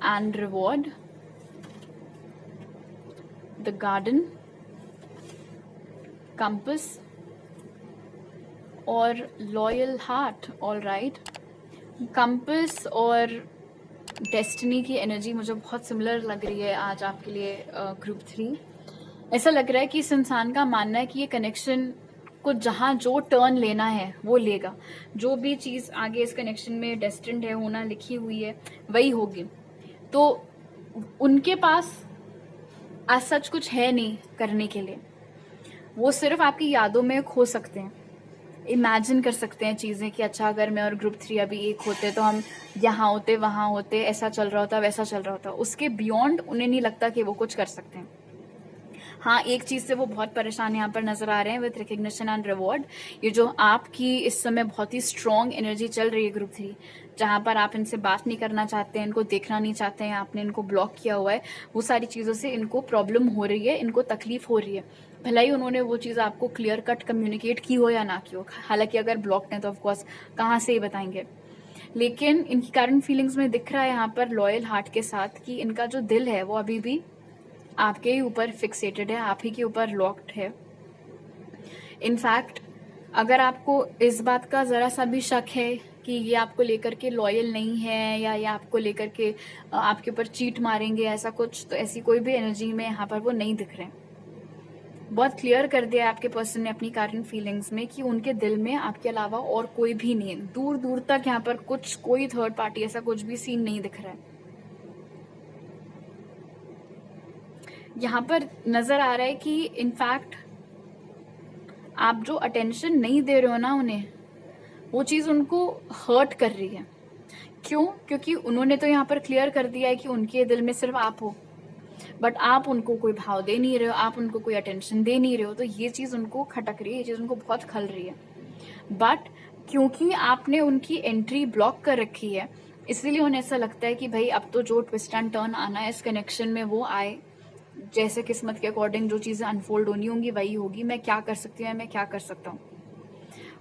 and reward, the garden, compass और loyal heart. All right, compass और डेस्टिनी की एनर्जी मुझे बहुत सिमिलर लग रही है आज आपके लिए ग्रुप 3। ऐसा लग रहा है कि इस इंसान का मानना है कि ये कनेक्शन को जहाँ जो टर्न लेना है वो लेगा, जो भी चीज़ आगे इस कनेक्शन में डेस्टिन्ड है होना, लिखी हुई है, वही होगी। तो उनके पास आज सच कुछ है नहीं करने के लिए, वो सिर्फ आपकी यादों में खो सकते हैं, इमेजिन कर सकते हैं चीज़ें कि अच्छा अगर मैं और ग्रुप 3 अभी एक होते तो हम यहाँ होते वहाँ होते, ऐसा चल रहा होता वैसा चल रहा होता। उसके बियॉन्ड उन्हें नहीं लगता कि वो कुछ कर सकते हैं। हाँ, एक चीज़ से वो बहुत परेशान यहाँ पर नजर आ रहे हैं विद रिकग्निशन एंड रिवॉर्ड। ये जो आपकी इस समय बहुत ही स्ट्रॉन्ग एनर्जी चल रही है ग्रुप 3, जहाँ पर आप इनसे बात नहीं करना चाहते हैं, इनको देखना नहीं चाहते हैं, आपने इनको ब्लॉक किया हुआ है, वो सारी चीज़ों से इनको प्रॉब्लम हो रही है, इनको तकलीफ हो रही है। भला ही उन्होंने वो चीज़ आपको क्लियर कट कम्युनिकेट की हो या ना की हो, हालांकि अगर ब्लॉक्ड है तो ऑफकोर्स कहाँ से ही बताएंगे, लेकिन इनकी करंट फीलिंग्स में दिख रहा है यहाँ पर लॉयल हार्ट के साथ कि इनका जो दिल है वो अभी भी आपके ही ऊपर फिक्सेटेड है, आप ही के ऊपर लॉक्ड है। इनफैक्ट अगर आपको इस बात का ज़रा सा भी शक है कि ये आपको लेकर के लॉयल नहीं है या ये आपको लेकर के आपके ऊपर चीट मारेंगे ऐसा कुछ, तो ऐसी कोई भी एनर्जी में यहाँ पर वो नहीं दिख रहे हैं। बहुत क्लियर कर दिया आपके पर्सन ने अपनी करंट फीलिंग्स में कि उनके दिल में आपके अलावा और कोई भी नहीं है, दूर दूर तक यहाँ पर कुछ कोई थर्ड पार्टी ऐसा कुछ भी सीन नहीं दिख रहा है। यहाँ पर नजर आ रहा है कि इनफैक्ट आप जो अटेंशन नहीं दे रहे हो ना उन्हें, वो चीज़ उनको हर्ट कर रही है। क्यों? क्योंकि उन्होंने तो यहाँ पर क्लियर कर दिया है कि उनके दिल में सिर्फ आप हो, बट आप उनको कोई भाव दे नहीं रहे हो, आप उनको कोई अटेंशन दे नहीं रहे हो, तो ये चीज़ उनको खटक रही है, ये चीज़ उनको बहुत खल रही है। बट क्योंकि आपने उनकी एंट्री ब्लॉक कर रखी है, इसलिए उन्हें ऐसा लगता है कि भाई अब तो जो ट्विस्ट एंड टर्न आना है इस कनेक्शन में वो आए, जैसे किस्मत के अकॉर्डिंग जो चीज़ें अनफोल्ड होनी होंगी वही होगी। मैं क्या कर सकती हूँ, मैं क्या कर सकता हूँ।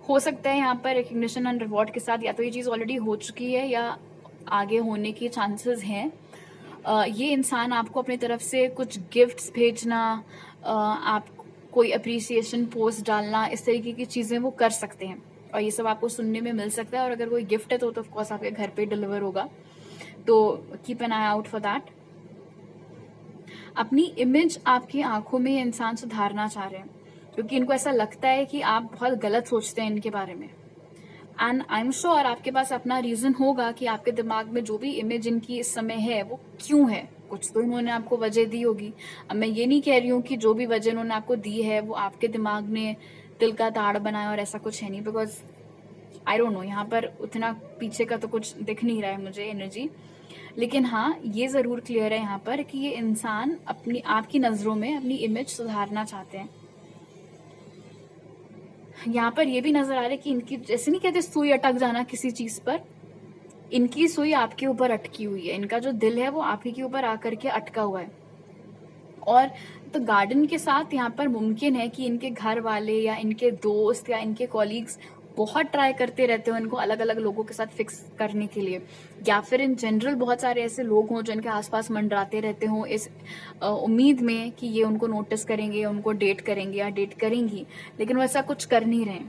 हो सकता है यहाँ पर रिकग्निशन एंड रिवॉर्ड के साथ या तो ये चीज़ ऑलरेडी हो चुकी है या आगे होने के चांसेस हैं। ये इंसान आपको अपनी तरफ से कुछ गिफ्ट्स भेजना, आप कोई अप्रिसिएशन पोस्ट डालना, इस तरीके की चीज़ें वो कर सकते हैं और ये सब आपको सुनने में मिल सकता है। और अगर कोई गिफ्ट है तो ऑफकोर्स आपके घर पे डिलीवर होगा, तो keep an I out for that. अपनी इमेज आपकी आंखों में ये इंसान सुधारना चाह रहे हैं क्योंकि इनको ऐसा लगता है कि आप बहुत गलत सोचते हैं इनके बारे में। एंड आई एम श्योर आपके पास अपना रीजन होगा कि आपके दिमाग में जो भी इमेज इनकी इस समय है वो क्यों है, कुछ तो इन्होंने आपको वजह दी होगी। अब मैं ये नहीं कह रही हूँ कि जो भी वजह इन्होंने आपको दी है वो आपके दिमाग ने दिल का ताड़ बनाया और ऐसा कुछ है नहीं, बिकॉज आई डोंट नो, यहाँ पर उतना पीछे का तो कुछ दिख नहीं रहा है मुझे एनर्जी। लेकिन हाँ, ये जरूर क्लियर है यहाँ पर कि ये इंसान अपनी आपकी नजरों में अपनी इमेज सुधारना चाहते हैं। यहाँ पर ये भी नजर आ रहा है कि इनकी, जैसे नहीं कहते सुई अटक जाना किसी चीज पर, इनकी सुई आपके ऊपर अटकी हुई है, इनका जो दिल है वो आप ही के ऊपर आकर के अटका हुआ है। और तो गार्डन के साथ यहाँ पर मुमकिन है कि इनके घर वाले या इनके दोस्त या इनके कॉलीग्स बहुत ट्राई करते रहते हो इनको अलग अलग लोगों के साथ फिक्स करने के लिए, या फिर इन जनरल बहुत सारे ऐसे लोग हों जो इनके आसपास मंडराते रहते हों इस उम्मीद में कि ये उनको नोटिस करेंगे, उनको डेट करेंगे या डेट करेंगी, लेकिन वो ऐसा कुछ कर नहीं रहे।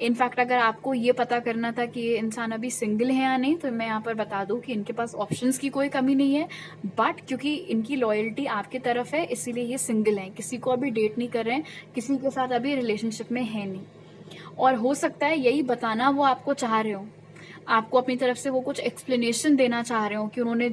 इनफैक्ट अगर आपको ये पता करना था कि ये इंसान अभी सिंगल है या नहीं, तो मैं यहाँ पर बता दूं कि इनके पास ऑप्शंस की कोई कमी नहीं है, बट क्योंकि इनकी लॉयल्टी आपकी तरफ है इसलिए ये सिंगल हैं, किसी को अभी डेट नहीं कर रहे हैं, किसी के साथ अभी रिलेशनशिप में है नहीं। और हो सकता है यही बताना वो आपको चाह रहे हो, आपको अपनी तरफ से वो कुछ एक्सप्लेनेशन देना चाह रहे हो कि उन्होंने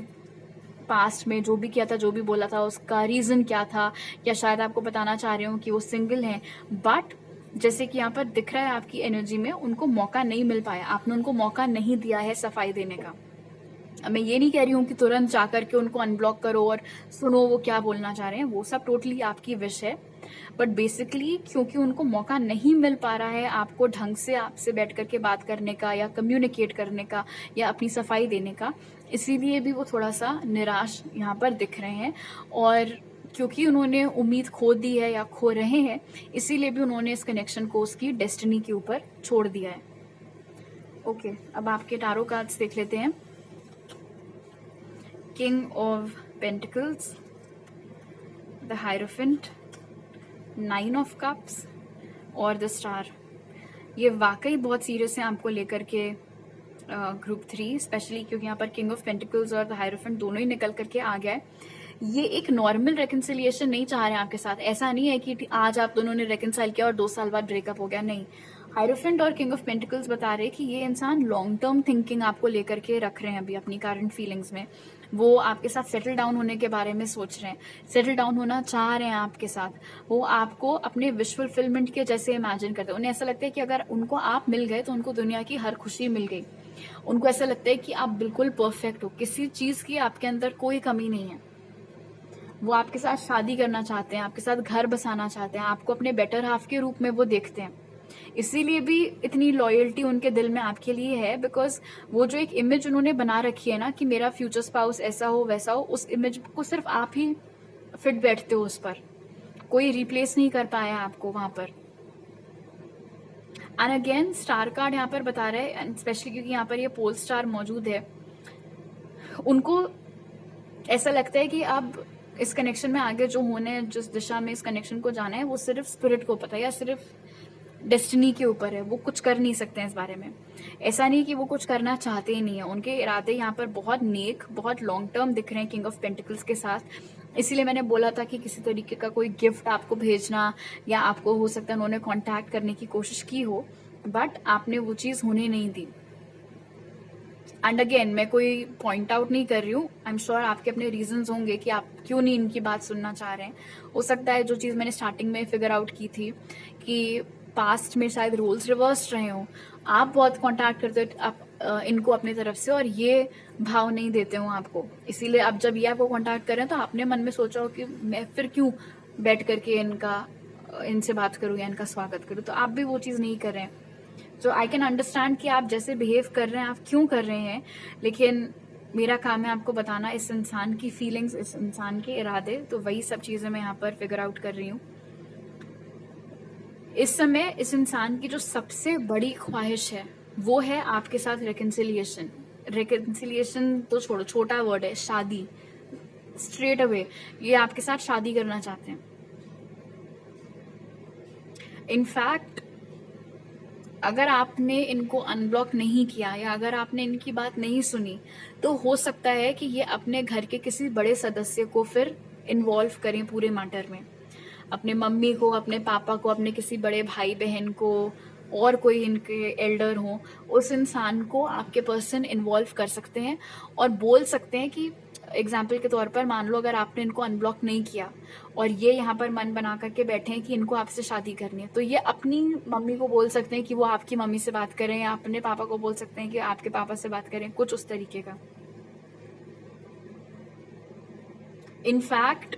पास्ट में जो भी किया था, जो भी बोला था, उसका रीजन क्या था, या शायद आपको बताना चाह रहे हो कि वो सिंगल हैं। बट जैसे कि यहाँ पर दिख रहा है आपकी एनर्जी में उनको मौका नहीं मिल पाया, आपने उनको मौका नहीं दिया है सफाई देने का। मैं ये नहीं कह रही हूँ कि तुरंत जाकर के उनको अनब्लॉक करो और सुनो वो क्या बोलना चाह रहे हैं, वो सब टोटली आपकी विश है। बट बेसिकली क्योंकि उनको मौका नहीं मिल पा रहा है आपको ढंग से आपसे बैठ करके बात करने का या कम्युनिकेट करने का या अपनी सफाई देने का, इसीलिए भी वो थोड़ा सा निराश यहाँ पर दिख रहे हैं। और क्योंकि उन्होंने उम्मीद खो दी है या खो रहे हैं, इसीलिए भी उन्होंने इस कनेक्शन को उसकी डेस्टिनी के ऊपर छोड़ दिया है। ओके, अब आपके टारो कार्ड्स देख लेते हैं। King of pentacles, the hierophant, 9 of cups और द स्टार। ये वाकई बहुत सीरियस है आपको लेकर के ग्रुप 3, स्पेशली क्योंकि यहाँ पर किंग ऑफ पेंटिकल्स और द हायरोफेंट दोनों ही निकल करके आ गया है। ये एक नॉर्मल रेकन्सिलिएशन नहीं चाह रहे हैं आपके साथ, ऐसा नहीं है कि आज आप दोनों ने रेकन्साइल किया और 2 साल बाद ब्रेकअप हो गया, नहीं। हायरोफेंट और किंग ऑफ पेंटिकल्स बता रहे हैं कि ये इंसान लॉन्ग टर्म थिंकिंग आपको लेकर के रख रहे हैं अभी अपनी करंट फीलिंग्स में। वो आपके साथ सेटल डाउन होने के बारे में सोच रहे हैं, सेटल डाउन होना चाह रहे हैं आपके साथ। वो आपको अपने विश फुलफिलमेंट के जैसे इमेजिन करते हैं। उन्हें ऐसा लगता है कि अगर उनको आप मिल गए तो उनको दुनिया की हर खुशी मिल गई। उनको ऐसा लगता है कि आप बिल्कुल परफेक्ट हो, किसी चीज की आपके अंदर कोई कमी नहीं है। वो आपके साथ शादी करना चाहते हैं, आपके साथ घर बसाना चाहते हैं, आपको अपने बेटर हाफ के रूप में वो देखते हैं। इसीलिए भी इतनी लॉयल्टी उनके दिल में आपके लिए है, बिकॉज वो जो एक इमेज उन्होंने बना रखी है ना कि मेरा फ्यूचर स्पाउस ऐसा हो वैसा हो, उस इमेज को सिर्फ आप ही फिट बैठते हो उस पर। कोई रिप्लेस नहीं कर पाया आपको वहां पर। एंड अगेन स्टार कार्ड यहाँ पर बता रहा है, एंड स्पेशली क्योंकि यहाँ पर ये पोल स्टार मौजूद है, उनको ऐसा लगता है कि अब इस कनेक्शन में आगे जो होने, जिस दिशा में इस कनेक्शन को जाना है, वो सिर्फ स्पिरिट को पता है या सिर्फ डेस्टिनी के ऊपर है। वो कुछ कर नहीं सकते हैं इस बारे में। ऐसा नहीं कि वो कुछ करना चाहते ही नहीं है, उनके इरादे यहाँ पर बहुत नेक, बहुत लॉन्ग टर्म दिख रहे हैं किंग ऑफ पेंटिकल्स के साथ। इसीलिए मैंने बोला था कि किसी तरीके का कोई गिफ्ट आपको भेजना, या आपको हो सकता है उन्होंने कांटेक्ट करने की कोशिश की हो, बट आपने वो चीज होने नहीं दी। एंड अगेन मैं कोई पॉइंट आउट नहीं कर रही हूँ, आई एम श्योर आपके अपने रीजंस होंगे कि आप क्यों नहीं इनकी बात सुनना चाह रहे हैं। हो सकता है जो चीज मैंने स्टार्टिंग में फिगर आउट की थी कि पास्ट में शायद रोल्स रिवर्स रहे हो, आप बहुत कांटेक्ट करते हो आप इनको अपनी तरफ से, और ये भाव नहीं देते हो आपको। इसीलिए अब जब ये आपको कांटेक्ट करें तो आपने मन में सोचा हो कि मैं फिर क्यों बैठ करके इनसे बात करूं या इनका स्वागत करूं, तो आप भी वो चीज नहीं कर रहे हैं। तो आई कैन अंडरस्टैंड कि आप जैसे बिहेव कर रहे हैं आप क्यों कर रहे हैं, लेकिन मेरा काम है आपको बताना इस इंसान की फीलिंग्स, इस इंसान के इरादे। तो वही सब चीजें मैं यहाँ पर फिगर आउट कर रही हूँ। इस समय इस इंसान की जो सबसे बड़ी ख्वाहिश है वो है आपके साथ रिकन्सिलिएशन। रिकन्सिलिएशन तो छोड़ो, छोटा वर्ड है, शादी। स्ट्रेट अवे ये आपके साथ शादी करना चाहते हैं। इनफैक्ट अगर आपने इनको अनब्लॉक नहीं किया या अगर आपने इनकी बात नहीं सुनी, तो हो सकता है कि ये अपने घर के किसी बड़े सदस्य को फिर इन्वॉल्व करें पूरे मैटर में। अपने मम्मी को, अपने पापा को, अपने किसी बड़े भाई बहन को, और कोई इनके एल्डर हो, उस इंसान को आपके पर्सन इन्वॉल्व कर सकते हैं और बोल सकते हैं कि एग्जाम्पल के तौर पर मान लो अगर आपने इनको अनब्लॉक नहीं किया और ये यहाँ पर मन बना करके बैठे हैं कि इनको आपसे शादी करनी है, तो ये अपनी मम्मी को बोल सकते हैं कि वो आपकी मम्मी से बात करें, या अपने पापा को बोल सकते हैं कि आपके पापा से बात करें, कुछ उस तरीके का। इनफैक्ट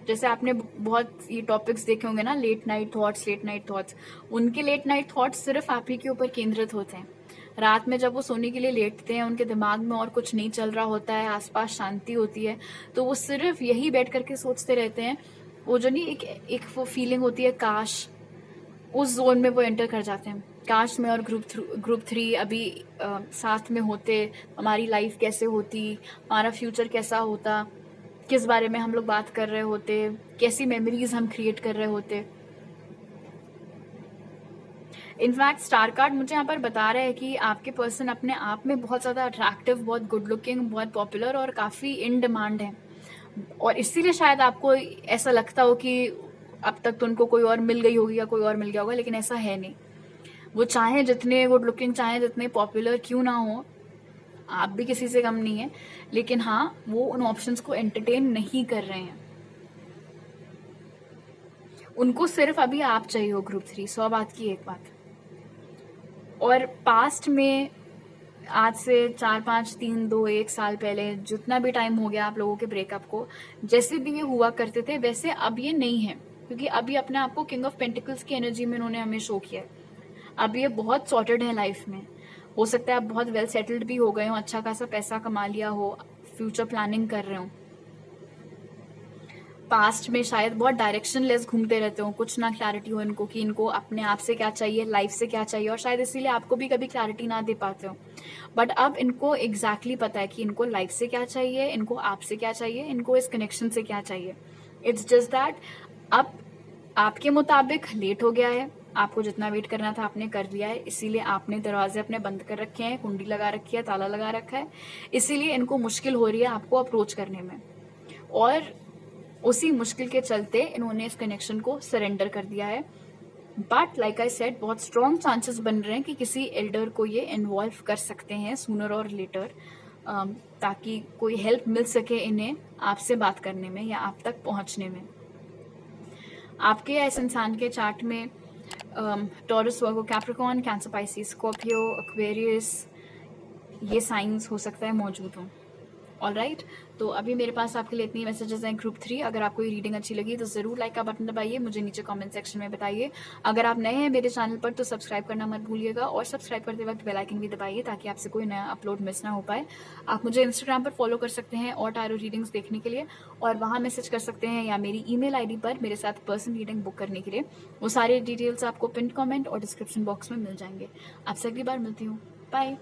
जैसे आपने बहुत ये टॉपिक्स देखे होंगे ना, लेट नाइट थॉट्स, उनके लेट नाइट थॉट्स सिर्फ आप ही के ऊपर केंद्रित होते हैं। रात में जब वो सोने के लिए लेटते हैं, उनके दिमाग में और कुछ नहीं चल रहा होता है, आसपास शांति होती है, तो वो सिर्फ यही बैठ करके सोचते रहते हैं। वो जो नहीं एक वो फीलिंग होती है काश, उस जोन में वो एंटर कर जाते हैं। काश में और ग्रुप 3 अभी साथ में होते, हमारी लाइफ कैसे होती, हमारा फ्यूचर कैसा होता, किस बारे में हम लोग बात कर रहे होते, कैसी मेमोरीज हम क्रिएट कर रहे होते। इनफैक्ट स्टार कार्ड मुझे यहाँ पर बता रहा है कि आपके पर्सन अपने आप में बहुत ज़्यादा अट्रैक्टिव, बहुत गुड लुकिंग, बहुत पॉपुलर और काफ़ी इन डिमांड है, और इसीलिए शायद आपको ऐसा लगता हो कि अब तक तो उनको कोई और मिल गई होगी या कोई और मिल गया होगा, लेकिन ऐसा है नहीं। वो चाहे जितने गुड लुकिंग, चाहे जितने पॉपुलर क्यों ना हो, आप भी किसी से कम नहीं है, लेकिन हाँ वो उन ऑप्शंस को एंटरटेन नहीं कर रहे हैं। उनको सिर्फ अभी आप चाहिए हो ग्रुप 3, 100 बात की एक बात। और पास्ट में आज से 4, 5, 3, 2, 1 साल पहले जितना भी टाइम हो गया आप लोगों के ब्रेकअप को, जैसे भी ये हुआ करते थे वैसे अब ये नहीं है, क्योंकि अभी अपने आप को किंग ऑफ पेंटिकल्स की एनर्जी में उन्होंने हमें शो किया है। अब ये बहुत सॉर्टेड है लाइफ में। हो सकता है आप बहुत वेल सेटल्ड भी हो गए हो, अच्छा खासा पैसा कमा लिया हो, फ्यूचर प्लानिंग कर रहे हो। पास्ट में शायद बहुत डायरेक्शन लेस घूमते रहते हो, कुछ ना क्लैरिटी हो इनको कि इनको अपने आप से क्या चाहिए, लाइफ से क्या चाहिए, और शायद इसीलिए आपको भी कभी क्लैरिटी ना दे पाते हो। बट अब इनको एग्जैक्टली पता है कि इनको लाइफ से क्या चाहिए, इनको आपसे क्या चाहिए, इनको इस कनेक्शन से क्या चाहिए। इट्स जस्ट दैट अब आपके मुताबिक लेट हो गया है, आपको जितना वेट करना था आपने कर लिया है, इसीलिए आपने दरवाजे अपने बंद कर रखे हैं, कुंडी लगा रखी है, ताला लगा रखा है, इसीलिए इनको मुश्किल हो रही है आपको अप्रोच करने में, और उसी मुश्किल के चलते इन्होंने इस कनेक्शन को सरेंडर कर दिया है। बट लाइक आई सेड, बहुत स्ट्रॉन्ग चांसेस बन रहे हैं कि किसी एल्डर को ये इन्वॉल्व कर सकते हैं सूनर और लेटर, ताकि कोई हेल्प मिल सके इन्हें आपसे बात करने में या आप तक पहुंचने में। आपके या इस इंसान के चार्ट में Taurus, Virgo, Capricorn, Cancer, Pisces, Scorpio, Aquarius ये साइंस हो सकता है मौजूद हों। ऑलराइट, तो अभी मेरे पास आपके लिए इतनी मैसेजेस हैं ग्रुप 3। अगर आपको ये रीडिंग अच्छी लगी तो ज़रूर लाइक का बटन दबाइए, मुझे नीचे कमेंट सेक्शन में बताइए। अगर आप नए हैं मेरे चैनल पर तो सब्सक्राइब करना मत भूलिएगा, और सब्सक्राइब करते वक्त बेल आइकन भी दबाइए ताकि आपसे कोई नया अपलोड मिस ना हो पाए। आप मुझे इंस्टाग्राम पर फॉलो कर सकते हैं और टैरो रीडिंग्स देखने के लिए, और वहाँ मैसेज कर सकते हैं या मेरी ईमेल आईडी पर मेरे साथ पर्सनल रीडिंग बुक करने के लिए। वो सारे डिटेल्स आपको पिन कमेंट और डिस्क्रिप्शन बॉक्स में मिल जाएंगे। आपसे अगली बार मिलती हूँ। बाय।